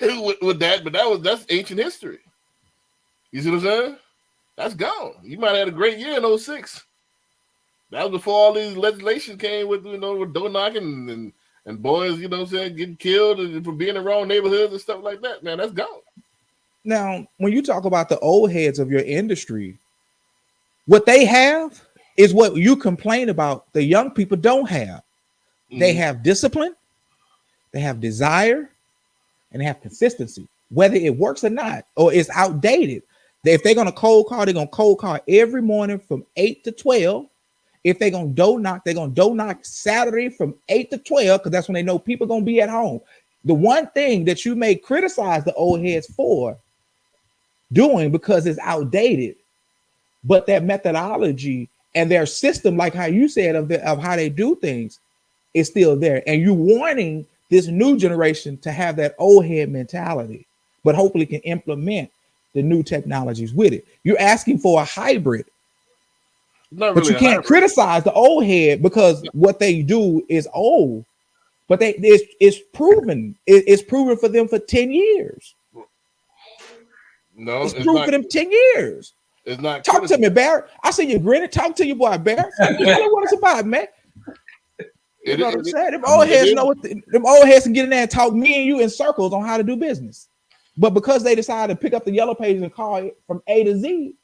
with that, but that's ancient history. You see what I'm saying? That's gone. You might have had a great year in 06. That was before all these legislation came with, you know, with door knocking and boys, you know what I'm saying, getting killed for being in the wrong neighborhoods and stuff like that. Man, that's gone. Now, when you talk about the old heads of your industry, what they have is what you complain about the young people don't have. They have discipline, they have desire, and they have consistency, whether it works or not, or it's outdated. If they're going to cold call, they're going to cold call every morning from 8 to 12. If they're going to door knock, they're going to door knock Saturday from 8 to 12, because that's when they know people are going to be at home. The one thing that you may criticize the old heads for doing, because it's outdated, but their methodology and their system, like how you said, of how they do things, is still there. And you're warning this new generation to have that old head mentality, but hopefully can implement the new technologies with it. You're asking for a hybrid, but you can't criticize the old head because what they do is old, but it's proven. It's proven for them for 10 years. No, it's proven for them 10 years. It's not. Talk to me, Barrett. I see you grinning. Talk to your boy, Barrett. What it's about, man. You know what I'm saying? Them old heads know what them old heads can get in there and talk me and you in circles on how to do business. But because they decided to pick up the yellow pages and call it from A to Z,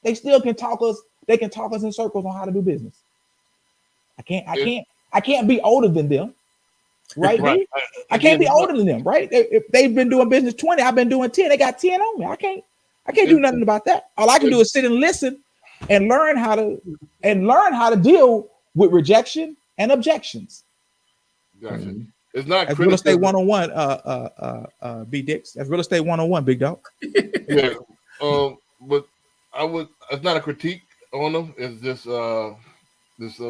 they still can talk us. They can talk us in circles on how to do business. I can't be older than them, right? Right. I can't be older than them, right? If they've been doing business 20, I've been doing 10. They got 10 on me. I can't do nothing about that. All I can do is sit and listen and learn how to deal with rejection and objections. Gotcha. It's not as real estate 101, B Dix. That's real estate 101, big dog. Yeah. But it's not a critique on them. It's just this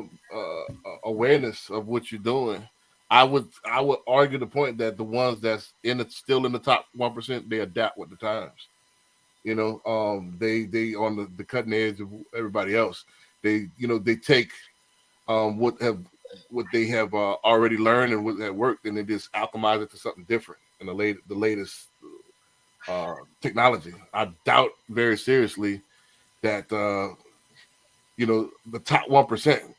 awareness of what you're doing. I would argue the point that the ones that's still in the top 1%, they adapt with the times. You know, they on the cutting edge of everybody else. They take what they have already learned and what that worked, and they just alchemize it to something different in the latest technology. I doubt very seriously that the top 1%.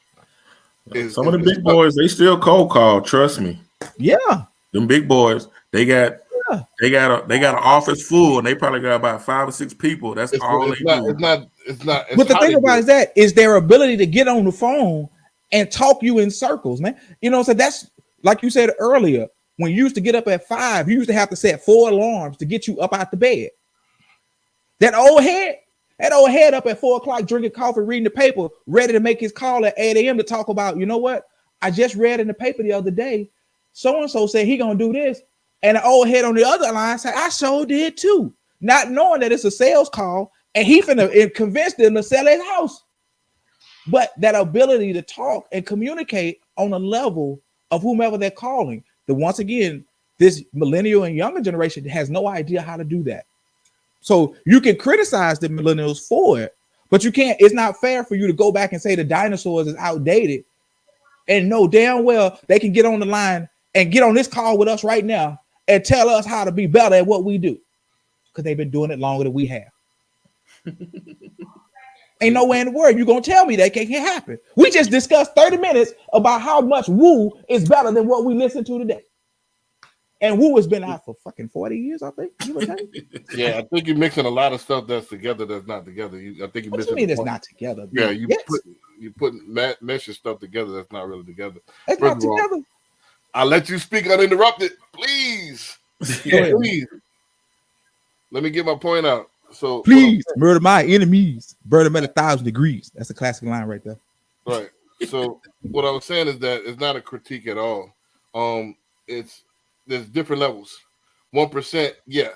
Some of the big boys, they still cold call. Trust me. Yeah, them big boys, they got They got an office full, and they probably got about 5 or 6 people. That's all they do. It's not. But the thing about it is that is their ability to get on the phone and talk you in circles, man. You know, so that's like you said earlier. When you used to get up at 5, you used to have to set 4 alarms to get you up out the bed. That old head up at 4 o'clock drinking coffee, reading the paper, ready to make his call at 8 a.m. to talk about, you know what? I just read in the paper the other day, so-and-so said he gonna do this. And the old head on the other line said, I sure did too. Not knowing that it's a sales call and he finna convince them to sell his house. But that ability to talk and communicate on a level of whomever they're calling. Once again, this millennial and younger generation has no idea how to do that. So you can criticize the millennials for it, but you can't. It's not fair for you to go back and say the dinosaurs is outdated and know damn well they can get on the line and get on this call with us right now and tell us how to be better at what we do because they've been doing it longer than we have. Ain't no way in the world you're gonna tell me that can't happen. We just discussed 30 minutes about how much Woo is better than what we listen to today. And Woo has been out for fucking 40 years, I think. Yeah, I think you're mixing a lot of stuff that's together that's not together. I think you're what missing. You mean it's not together? Yeah, you put meshing stuff together that's not really together. It's not together. I'll let you speak uninterrupted, please. Please. Let me get my point out. So please murder my enemies, burn them at 1,000 degrees. That's a classic line right there. Right. So what I was saying is that it's not a critique at all. There's different levels. 1%, yeah.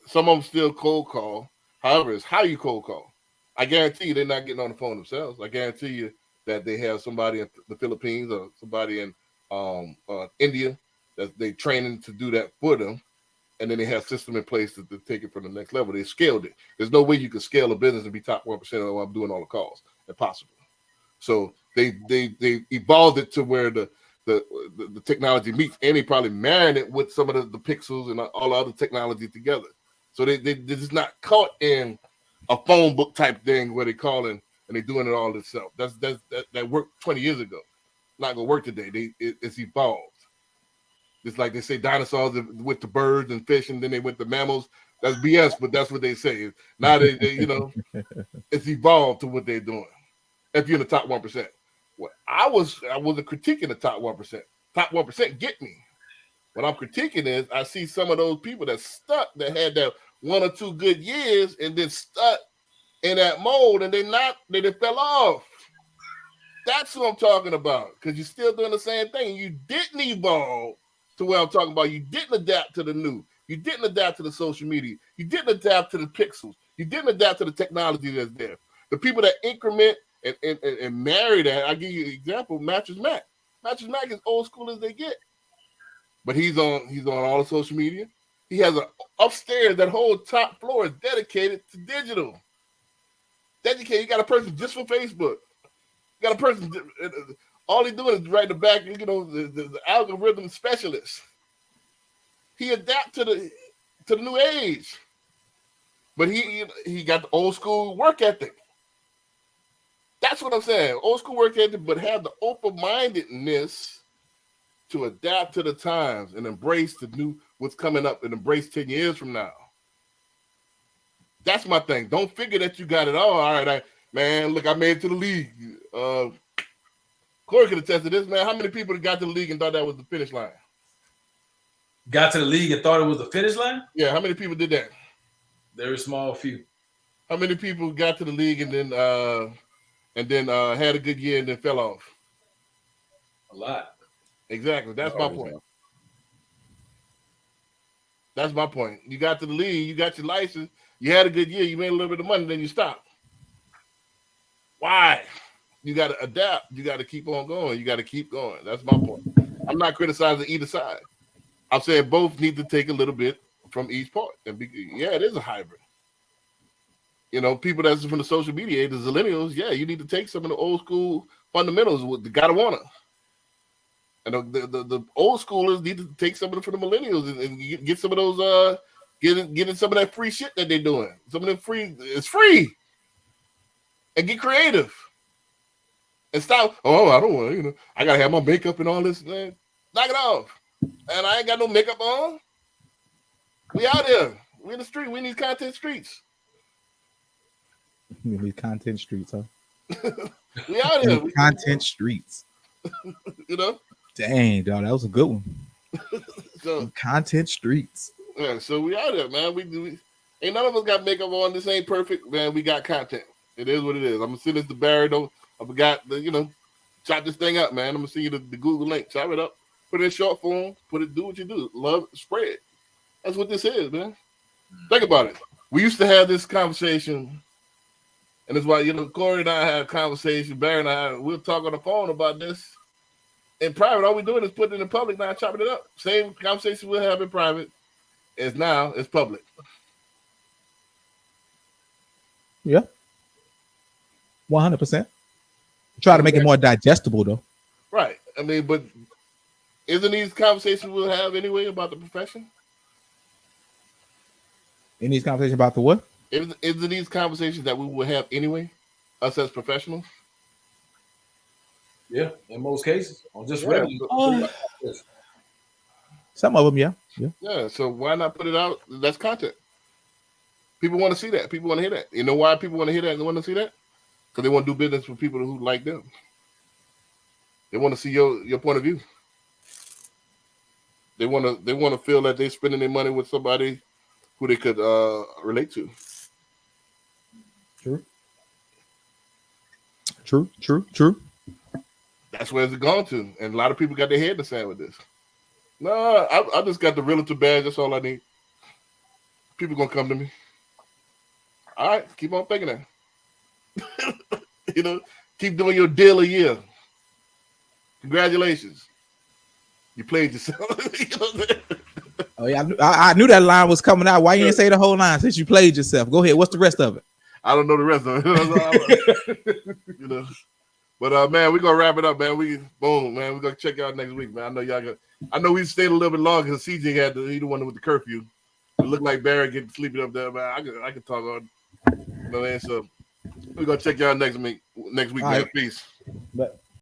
Some of them still cold call. However, it's how you cold call. I guarantee you they're not getting on the phone themselves. I guarantee you that they have somebody in the Philippines or somebody in India that they training to do that for them. And then they have system in place to take it from the next level. They scaled it. There's no way you can scale a business and be top 1% of what I'm doing all the calls. Impossible. So they evolved it to where the technology meets, and they probably married it with some of the pixels and all the other technology together. So they're just not caught in a phone book type thing where they're calling and they're doing it all themselves. That worked 20 years ago. Not gonna work today. It's evolved. It's like they say dinosaurs with the birds and fish, and then they went to mammals. That's BS, but that's what they say. Now they it's evolved to what they're doing. If you're in the top 1%, well, I wasn't critiquing the top 1%. Top 1% get me. What I'm critiquing is I see some of those people that stuck, that had that 1 or 2 good years, and then stuck in that mold, and they fell off. That's what I'm talking about. Because you're still doing the same thing. You didn't evolve to where I'm talking about. You didn't adapt to the new. You didn't adapt to the social media. You didn't adapt to the pixels. You didn't adapt to the technology that's there. The people that increment and marry that, I'll give you an example, Mattress Mac. Mattress Mac is old school as they get. But he's on all the social media. He has upstairs, that whole top floor is dedicated to digital. Dedicated. You got a person just for Facebook. You got a person, all he's doing is right in the back, the algorithm specialist. He adapt to the new age. But he got the old school work ethic. That's what I'm saying. Old school work ethic, but have the open-mindedness to adapt to the times and embrace the new, what's coming up, and embrace 10 years from now. That's my thing. Don't figure that you got it all. All right, look, I made it to the league. Corey could attest to this, man. How many people got to the league and thought that was the finish line? Got to the league and thought it was the finish line? Yeah, how many people did that? Very small few. How many people got to the league and then had a good year and then fell off? A lot. Exactly. That's my point. That's my point. You got to the league, you got your license, you had a good year, you made a little bit of money, then you stopped. Why? You got to adapt. You got to keep on going. You got to keep going. That's my point. I'm not criticizing either side. I'm saying both need to take a little bit from each part. And it is a hybrid. People that's from the social media, the millennials, you need to take some of the old school fundamentals with the gotta wanna. And the old schoolers need to take some of it from the millennials and get some of those getting some of that free shit that they're doing. Some of them it's free. And get creative. And stop, I don't want, I gotta have my makeup and all this, man. Knock it off. And I ain't got no makeup on. We out here. We in the street. We need content streets. These content streets, huh? We out here. Content streets. You know. Dang, dog, that was a good one. So Content streets. yeah, so we out here, man. We ain't none of us got makeup on. This ain't perfect, man. We got content. It is what it is. I'm gonna send this to Barry though. I forgot the chop this thing up, man. I'm gonna send you the Google link. Chop it up. Put it in short form. Do what you do. Love, spread. That's what this is, man. Think about it. We used to have this conversation. And that's why, Corey and I had a conversation, Barry and I, we'll talk on the phone about this. In private, all we're doing is putting it in public now, chopping it up. Same conversation we'll have in private as now it's public. Yeah. 100%. Try to make it more digestible, though. Right. I mean, but isn't these conversations we'll have anyway about the profession? In these conversations about the what? Isn't these conversations that we will have anyway, us as professionals? Yeah, in most cases, on just Yeah. regular. Some of them, yeah. Yeah, so why not put it out? That's content. People want to see that. People want to hear that. You know why people want to hear that and want to see that? Because they want to do business with people who like them. They want to see your point of view. They want to feel that they're spending their money with somebody who they could relate to. True. That's where it's gone to. And a lot of people got their head in the sand with this. No, I just got the realtor badge. That's all I need. People going to come to me. All right, keep on thinking that. Keep doing your deal a year. Congratulations. You played yourself. Oh, yeah. I knew that line was coming out. Why you didn't say the whole line since you played yourself? Go ahead. What's the rest of it? I don't know the rest of it. But man, we're gonna wrap it up, man. We're gonna check y'all next week, man. I know we stayed a little bit longer because CJ he the one with the curfew. It looked like Barry getting sleeping up there, man. I can talk on. So we're gonna check y'all next week. All Man. right. Peace. But